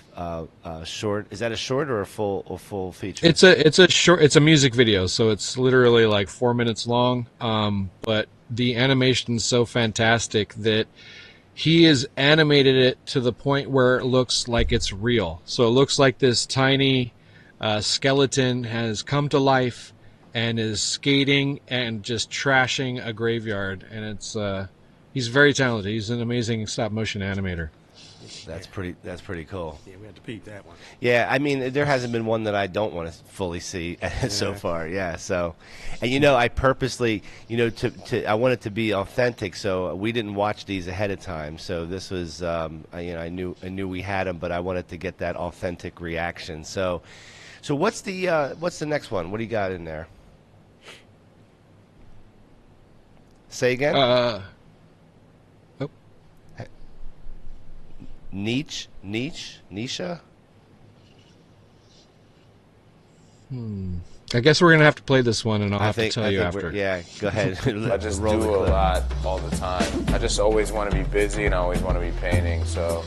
short. Is that a short or a full feature? It's a short. It's a music video, so it's literally like 4 minutes long. But the animation's so fantastic that he has animated it to the point where it looks like it's real. So it looks like this tiny skeleton has come to life and is skating and just trashing a graveyard. And it's he's very talented. He's an amazing stop motion animator. That's pretty cool. Yeah, we had to peep that one. Yeah, I mean, there hasn't been one that I don't want to fully see so far. Yeah, so, and I purposely, I want it to be authentic, so we didn't watch these ahead of time. So this was, I knew we had them, but I wanted to get that authentic reaction. So what's the next one? What do you got in there? Say again. Nisha? I guess we're gonna have to play this one, and I'll have to tell you after. Yeah, go ahead. I just do a lot all the time. I just always want to be busy, and I always want to be painting. So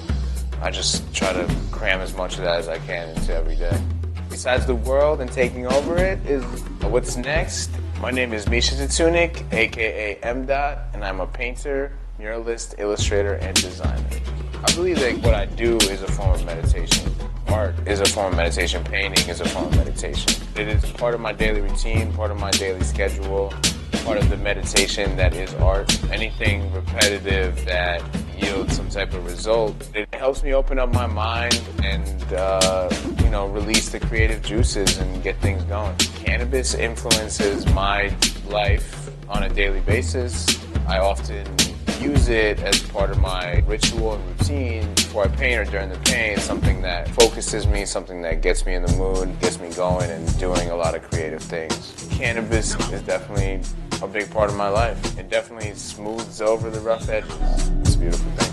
I just try to cram as much of that as I can into every day. Besides the world and taking over it is what's next. My name is Misha Tatunik, aka M. and I'm a painter, muralist, illustrator, and designer. I believe that what I do is a form of meditation. Art is a form of meditation. Painting is a form of meditation. It is part of my daily routine, part of my daily schedule, part of the meditation that is art. Anything repetitive that yields some type of result, it helps me open up my mind and, release the creative juices and get things going. Cannabis influences my life on a daily basis. I often use it as part of my ritual and routine before I paint or during the paint, something that focuses me, something that gets me in the mood, gets me going and doing a lot of creative things. Cannabis is definitely a big part of my life. It definitely smooths over the rough edges. It's a beautiful thing.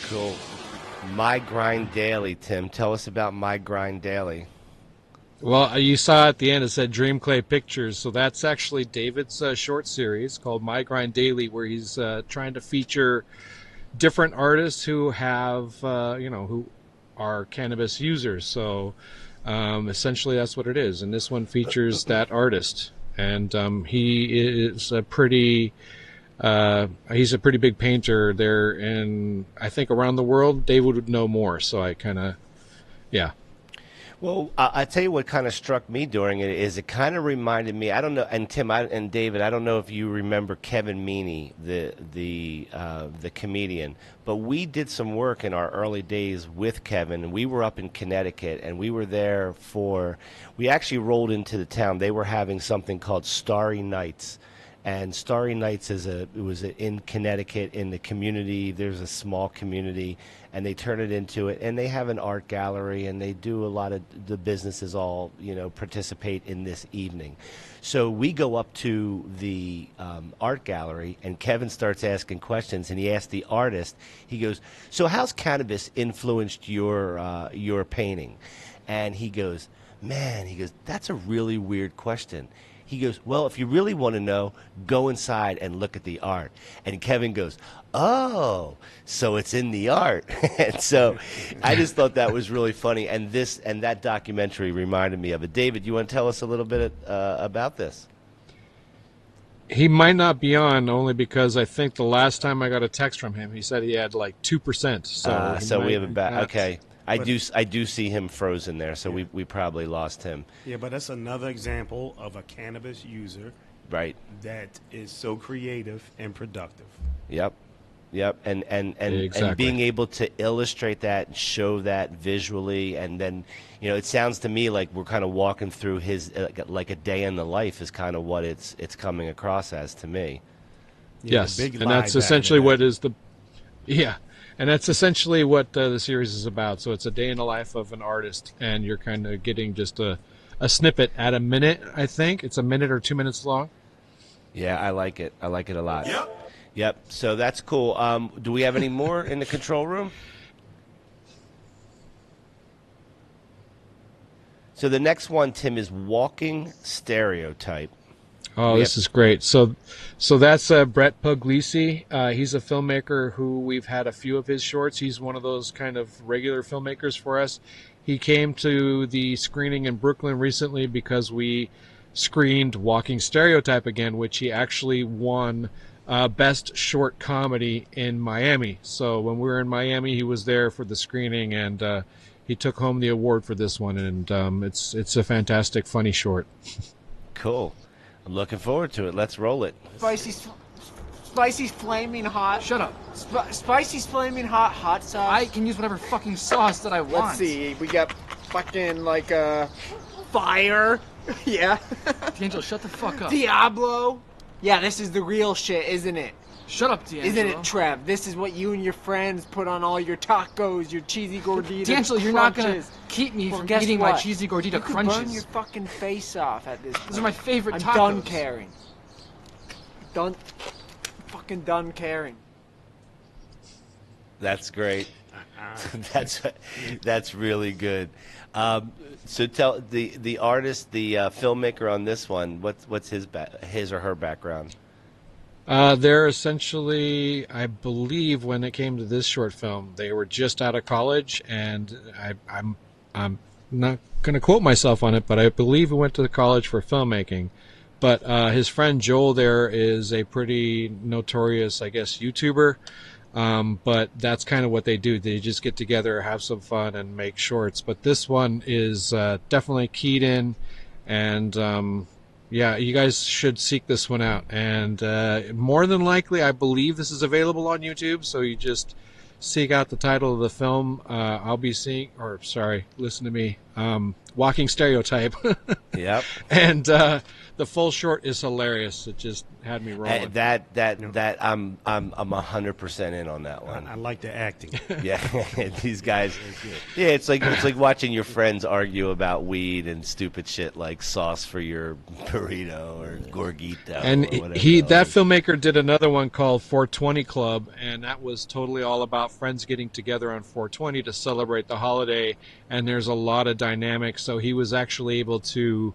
Cool. My Grind Daily, Tim. Tell us about My Grind Daily. Well, you saw at the end it said Dream Clay Pictures, so that's actually David's short series called My Grind Daily, where he's trying to feature different artists who have, who are cannabis users. So essentially that's what it is, and this one features that artist, and he is a pretty, he's a pretty big painter there, and I think around the world David would know more. So I kind of, yeah. Well, I tell you what kind of struck me during it is it kind of reminded me. I don't know, and Tim and David, I don't know if you remember Kevin Meaney, the comedian, but we did some work in our early days with Kevin. We were up in Connecticut, and we were there we actually rolled into the town. They were having something called Starry Nights. And Starry Nights was in Connecticut in the community. There's a small community, and they turn it into it. And they have an art gallery, and they do a lot of the businesses all participate in this evening. So we go up to the art gallery, and Kevin starts asking questions, and he asked the artist. He goes, "So how's cannabis influenced your painting?" And he goes, "Man," he goes, "that's a really weird question." He goes, "Well, if you really want to know, go inside and look at the art." And Kevin goes, "Oh, so it's in the art." And so I just thought that was really funny. And that documentary reminded me of it. David, you want to tell us a little bit about this? He might not be on, only because I think the last time I got a text from him, he said he had like 2%. So we have a bad. Okay. I do see him frozen there, so yeah. we probably lost him. Yeah, but that's another example of a cannabis user, right? That is so creative and productive. Yep. Yep, and Exactly. being able to illustrate that and show that visually, and then, it sounds to me like we're kind of walking through his like a day in the life is kind of what it's coming across as to me. Yeah, Yes, the big and lie that's back in essentially the what day. is the, yeah, and that's essentially what the series is about. So it's a day in the life of an artist, and you're kind of getting just a snippet at a minute. I think it's a minute or 2 minutes long. Yeah, I like it. I like it a lot. Yep. So that's cool. Do we have any more in the control room? So the next one, Tim, is Walking Stereotype. Oh, this is great. So that's Brett Puglisi. He's a filmmaker who we've had a few of his shorts. He's one of those kind of regular filmmakers for us. He came to the screening in Brooklyn recently because we screened Walking Stereotype again, which he actually won Best Short Comedy in Miami. So when we were in Miami, he was there for the screening, and he took home the award for this one. And it's a fantastic, funny short. Cool. I'm looking forward to it. Let's roll it. Spicy's flaming hot. Shut up. Spicy's flaming hot sauce. I can use whatever fucking sauce that I want. Let's see. We got fucking fire. Yeah. D'Angelo, shut the fuck up. Diablo. Yeah, this is the real shit, isn't it? Shut up, D'Angelo. Isn't it, Trev? This is what you and your friends put on all your tacos, your cheesy gordita D'Angelo, you're not gonna crunches. keep me Well, from guess eating what? my cheesy gordita You could crunches. burn your fucking face off at this point. Those are my favorite I'm tacos. done caring. Fucking done caring. That's great. That's really good. So tell the artist, the filmmaker on this one. What's his or her background? They're essentially, I believe, when it came to this short film, they were just out of college, and I'm not going to quote myself on it, but I believe he went to college for filmmaking. But his friend Joel there is a pretty notorious, I guess, YouTuber. But that's kind of what they do. They just get together, have some fun, and make shorts. But this one is definitely keyed in, and yeah, you guys should seek this one out. And more than likely, I believe this is available on YouTube, so you just seek out the title of the film. I'll be seeing, or sorry, listen to me, Walking Stereotype. Yep. And the full short is hilarious. It just had me rolling. That I'm 100% in on that one. I like the acting. Yeah, these guys. Yeah, it's like watching your friends argue about weed and stupid shit like sauce for your burrito or gorgito. And or whatever that else. filmmaker did another one called 420 Club, and that was totally all about friends getting together on 420 to celebrate the holiday. And there's a lot of dynamics. So he was actually able to,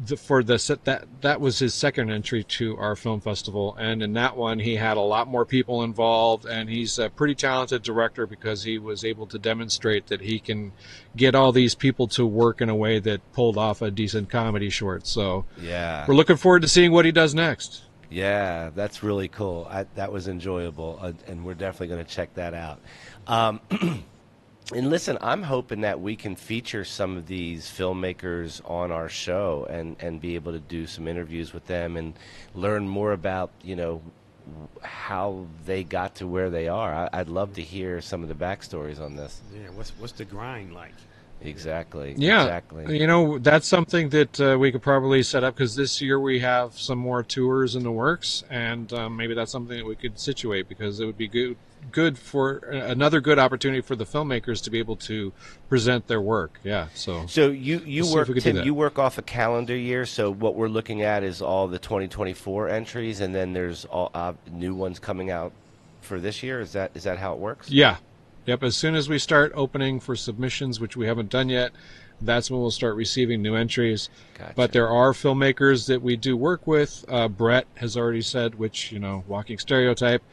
that was his second entry to our film festival, and in that one he had a lot more people involved, and he's a pretty talented director because he was able to demonstrate that he can get all these people to work in a way that pulled off a decent comedy short. So yeah, we're looking forward to seeing what he does next. Yeah, that's really cool. That was enjoyable, and we're definitely going to check that out. And listen, I'm hoping that we can feature some of these filmmakers on our show and be able to do some interviews with them and learn more about, how they got to where they are. I'd love to hear some of the backstories on this. Yeah, what's the grind like? Exactly. Yeah, exactly. That's something that we could probably set up, because this year we have some more tours in the works, and maybe that's something that we could situate, because it would be good for another good opportunity for the filmmakers to be able to present their work. Yeah. So you work, Tim, you work off a calendar year. So what we're looking at is all the 2024 entries, and then there's all new ones coming out for this year. Is that how it works? Yeah. Yep. As soon as we start opening for submissions, which we haven't done yet, that's when we'll start receiving new entries. Gotcha. But there are filmmakers that we do work with. Brett has already said, which, Walking Stereotype,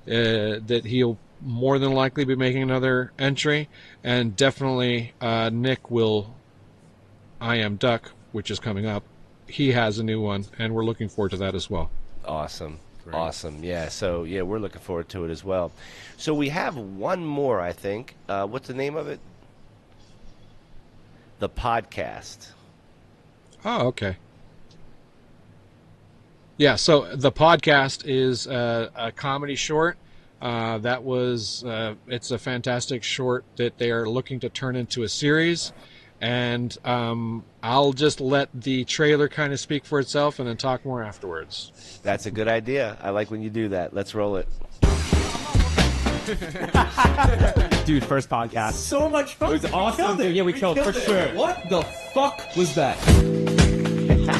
that he'll more than likely be making another entry. And definitely Nick will, I Am Duck, which is coming up. He has a new one, and we're looking forward to that as well. Awesome. Awesome. Yeah. So, yeah, we're looking forward to it as well. So we have one more, I think. What's the name of it? The Podcast. Oh, okay. Yeah, so The Podcast is a comedy short. That was it's a fantastic short that they are looking to turn into a series, and I'll just let the trailer kind of speak for itself and then talk more afterwards. That's a good idea. I like when you do that. Let's roll it. Dude, first podcast. So much fun. It was awesome. Yeah, we killed for sure. What the fuck was that?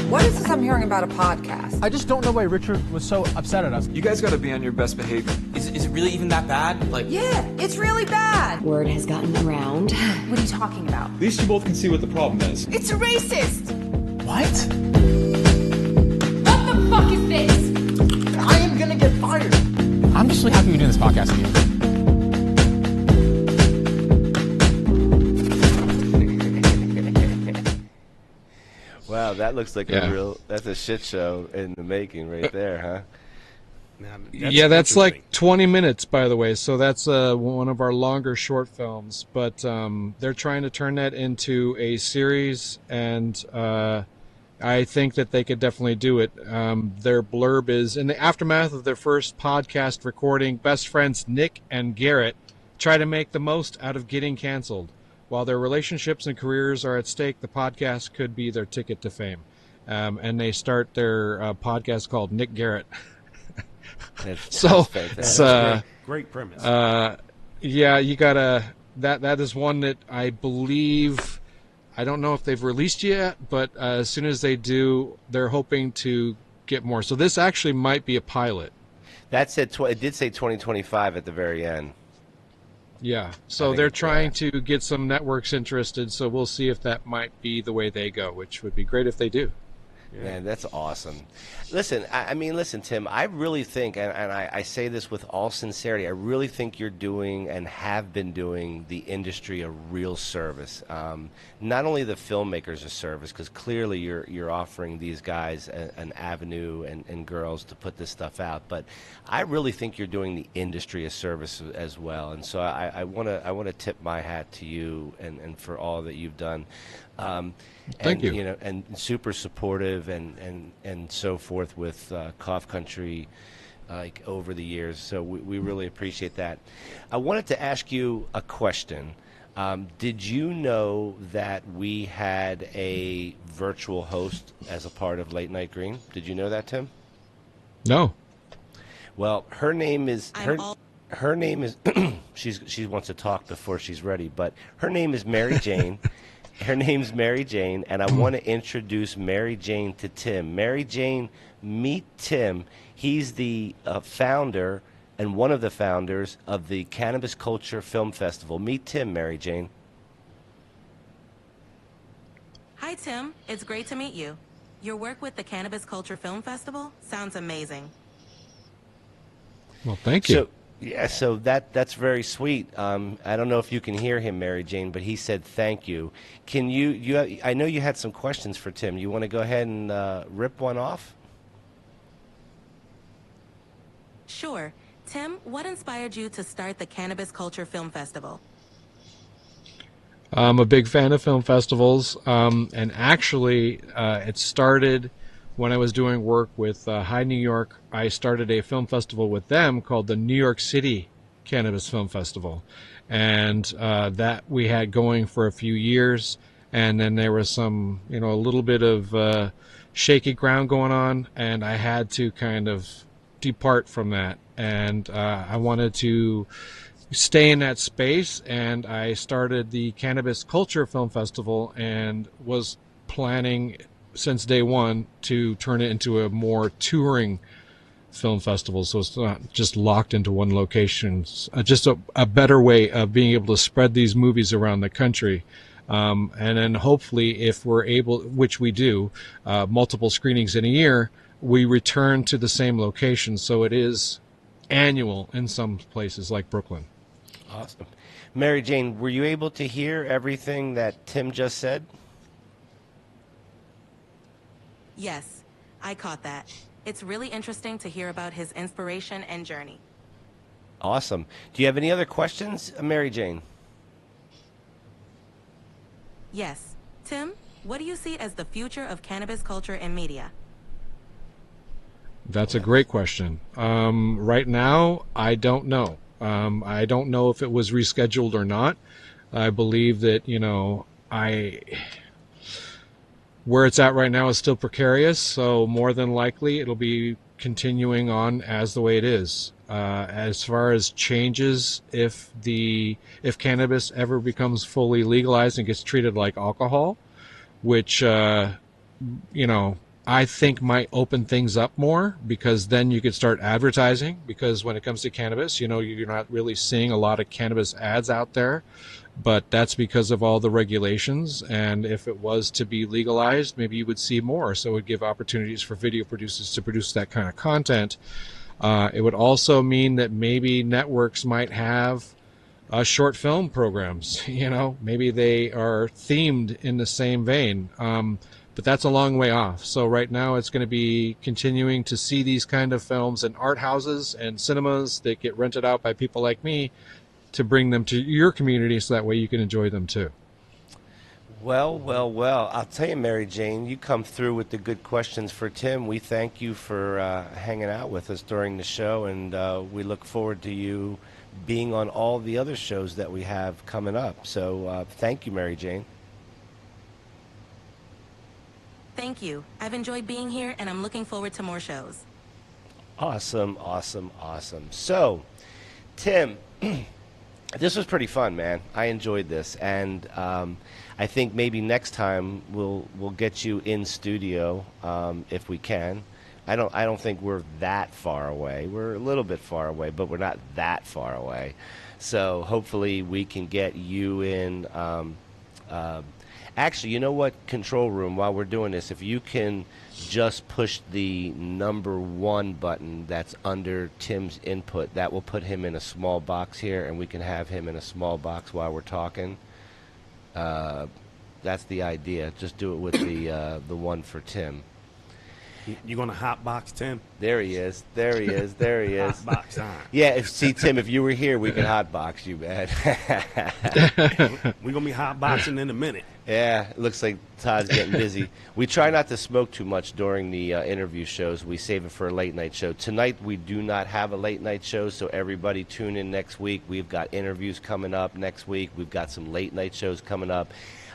What is this I'm hearing about a podcast? I just don't know why Richard was so upset at us. You guys gotta be on your best behavior. Is it really even that bad? Like, Yeah, it's really bad. Word has gotten around. What are you talking about? At least you both can see what the problem is. It's racist. what? What the fuck is this? I am gonna get fired. I'm just really happy we're doing this podcast with you. Wow, that looks like that's a shit show in the making right there, huh? That's like 20 minutes, by the way. So that's one of our longer short films. But they're trying to turn that into a series, and I think that they could definitely do it. Their blurb is, in the aftermath of their first podcast recording, best friends Nick and Garrett try to make the most out of getting canceled. While their relationships and careers are at stake, the podcast could be their ticket to fame. And they start their podcast called Nick Garrett. Great premise. Yeah, you gotta. That is one that I believe. I don't know if they've released yet, but as soon as they do, they're hoping to get more. So this actually might be a pilot. That said, it did say 2025 at the very end. Yeah, so they're trying to get some networks interested, so we'll see if that might be the way they go, which would be great if they do. Man, that's awesome. Listen, listen, Tim, I really think, and I say this with all sincerity, I really think you're doing and have been doing the industry a real service. Not only the filmmakers a service, because clearly you're offering these guys an avenue and girls to put this stuff out, but I really think you're doing the industry a service as well. And so I want to tip my hat to you and for all that you've done. Thank you. You know, and super supportive and so forth with Cough Country, like over the years. So we really appreciate that. I wanted to ask you a question. Did you know that we had a virtual host as a part of Late Night Green? Did you know that, Tim? No. Well, her name is her name is she wants to talk before she's ready, but her name is Mary Jane. Her name's Mary Jane, and I want to introduce Mary Jane to Tim. Mary Jane, meet Tim. He's the founder and one of the founders of the Cannabis Culture Film Festival. Meet Tim, Mary Jane. Hi, Tim. It's great to meet you. Your work with the Cannabis Culture Film Festival sounds amazing. Well, thank you. So that's very sweet. I don't know if you can hear him, Mary Jane, but he said thank you. Can I know you had some questions for Tim. You want to go ahead and rip one off? Sure. Tim, what inspired you to start the Cannabis Culture Film Festival? I'm a big fan of film festivals, and actually it started when I was doing work with High New York. I started a film festival with them called the New York City Cannabis Film Festival, and that we had going for a few years, and then there was some, a little bit of shaky ground going on, and I had to kind of depart from that, and I wanted to stay in that space, and I started the Cannabis Culture Film Festival and was planning since day one to turn it into a more touring film festival, so it's not just locked into one location. Just a better way of being able to spread these movies around the country, and then hopefully, if we're able, which we do, multiple screenings in a year, we return to the same location, so it is annual in some places like Brooklyn. Awesome. Mary Jane, were you able to hear everything that Tim just said? Yes, I caught that. It's really interesting to hear about his inspiration and journey. Awesome. Do you have any other questions, Mary Jane? Yes. Tim, what do you see as the future of cannabis culture and media? That's a great question. Right now, I don't know. I don't know if it was rescheduled or not. I believe that, where it's at right now is still precarious, so more than likely it'll be continuing on as the way it is. As far as changes, if cannabis ever becomes fully legalized and gets treated like alcohol, which I think might open things up more, because then you could start advertising, because when it comes to cannabis, you're not really seeing a lot of cannabis ads out there, but that's because of all the regulations. And if it was to be legalized, maybe you would see more. So it would give opportunities for video producers to produce that kind of content. It would also mean that maybe networks might have short film programs, maybe they are themed in the same vein. But that's a long way off. So right now it's going to be continuing to see these kind of films in art houses and cinemas that get rented out by people like me to bring them to your community, so that way you can enjoy them too. Well. I'll tell you, Mary Jane, you come through with the good questions for Tim. We thank you for hanging out with us during the show, and we look forward to you being on all the other shows that we have coming up. So thank you, Mary Jane. Thank you. I've enjoyed being here, and I'm looking forward to more shows. Awesome. So, Tim, this was pretty fun, man. I enjoyed this, and I think maybe next time we'll get you in studio if we can. I don't think we're that far away. We're a little bit far away, but we're not that far away. So hopefully we can get you in. Actually, you know what, control room, while we're doing this, if you can just push the #1 button that's under Tim's input, that will put him in a small box here, and we can have him in a small box while we're talking. That's the idea. Just do it with the one for Tim. You gonna hotbox Tim? There he is. Hotbox time. Yeah, see, Tim, if you were here, we could hotbox you, man. We're gonna be hotboxing in a minute. Yeah, it looks like Todd's getting busy. We try not to smoke too much during the interview shows. We save it for a late night show. Tonight we do not have a late night show, so everybody tune in next week. We've got interviews coming up next week. We've got some late night shows coming up.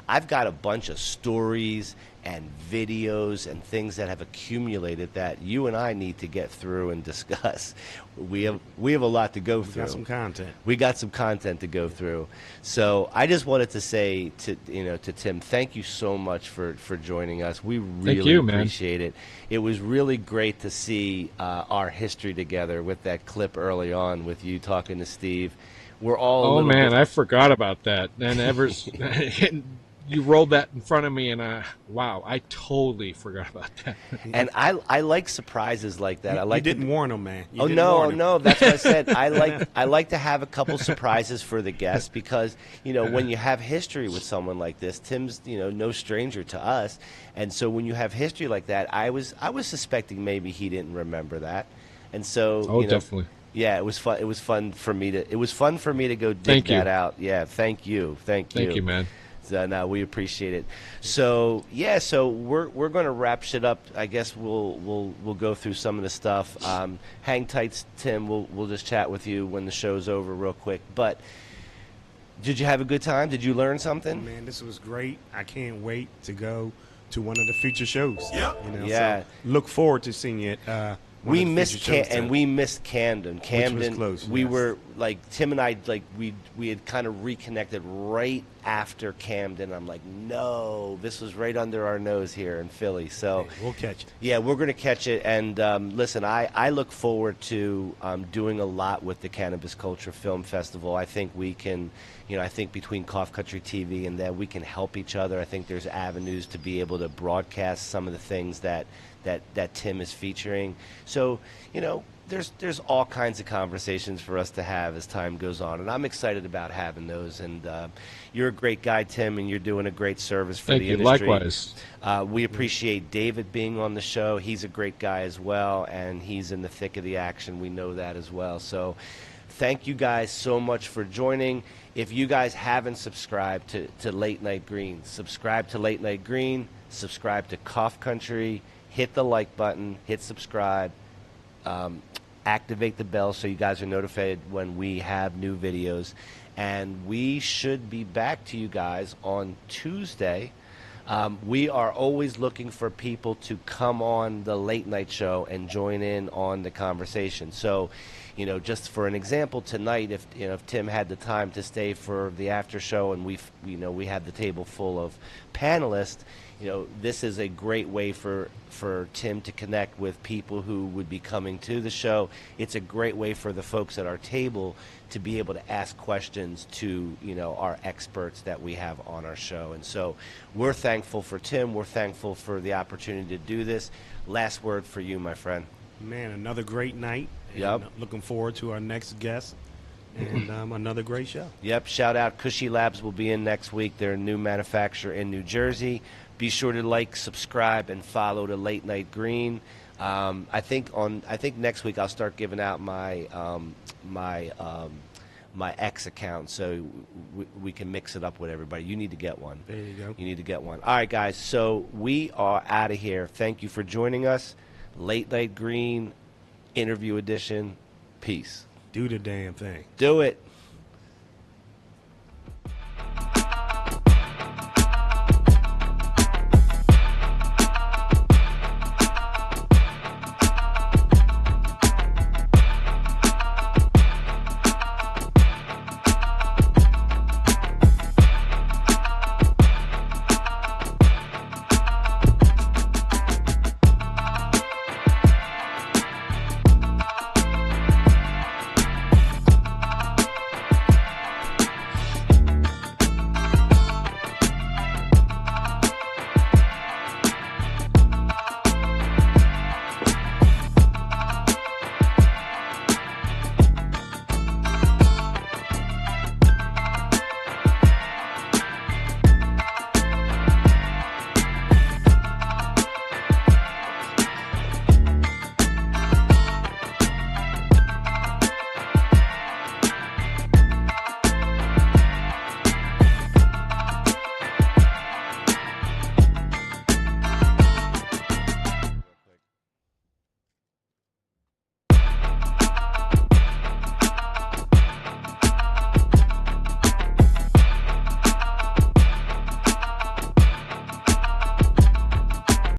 I've got a bunch of stories and videos and things that have accumulated that you and I need to get through and discuss. We have a lot to go through. We got some content. We got some content to go through. So I just wanted to say to Tim, thank you so much for joining us. We really appreciate it. It was really great to see our history together with that clip early on with you talking to Steve. We're all I forgot about that. And you rolled that in front of me, and wow, I totally forgot about that. And I like surprises like that. You didn't warn them, man. No, that's what I said. I like to have a couple surprises for the guests, because when you have history with someone like this, Tim's no stranger to us, and so when you have history like that, I was suspecting maybe he didn't remember that, and so definitely. Yeah, it was fun. It was fun for me to go dig that out. Yeah, thank you. Thank you, man. So, no, we appreciate it. So we're going to wrap shit up. I guess we'll go through some of the stuff. Hang tight, Tim. We'll just chat with you when the show's over real quick. But did you have a good time? Did you learn something? Man, this was great. I can't wait to go to one of the future shows. Yep. So look forward to seeing it. We missed Camden. Camden was close. We were like Tim and I we had kind of reconnected right after Camden. I'm like, no, this was right under our nose here in Philly. So we'll catch it. Yeah, we're going to catch it. And listen, I look forward to doing a lot with the Cannabis Culture Film Festival. I think we can, I think between Cough Country TV and that we can help each other. I think there's avenues to be able to broadcast some of the things that Tim is featuring. So, there's all kinds of conversations for us to have as time goes on, and I'm excited about having those. And you're a great guy, Tim, and you're doing a great service for the industry. Likewise. We appreciate David being on the show. He's a great guy as well, and he's in the thick of the action. We know that as well. So thank you guys so much for joining. If you guys haven't subscribed to Late Night Green, subscribe to Late Night Green, subscribe to Cough Country, hit the like button, hit subscribe, activate the bell so you guys are notified when we have new videos. And we should be back to you guys on Tuesday. We are always looking for people to come on the late night show and join in on the conversation. So, you know, just for an example, tonight, if Tim had the time to stay for the after show, and we had the table full of panelists, you know, this is a great way for Tim to connect with people who would be coming to the show. It's a great way for the folks at our table to be able to ask questions to, you know, our experts that we have on our show. And so we're thankful for Tim. We're thankful for the opportunity to do this. Last word for you, my friend. Man, another great night. Yep. Looking forward to our next guest and another great show. Yep. Shout out Cushy Labs will be in next week. They're a new manufacturer in New Jersey. Be sure to like, subscribe, and follow the Late Night Green. I think next week I'll start giving out my my X account, so we can mix it up with everybody. You need to get one. There you go. You need to get one. All right, guys. So we are out of here. Thank you for joining us. Late Night Green, interview edition. Peace. Do the damn thing. Do it.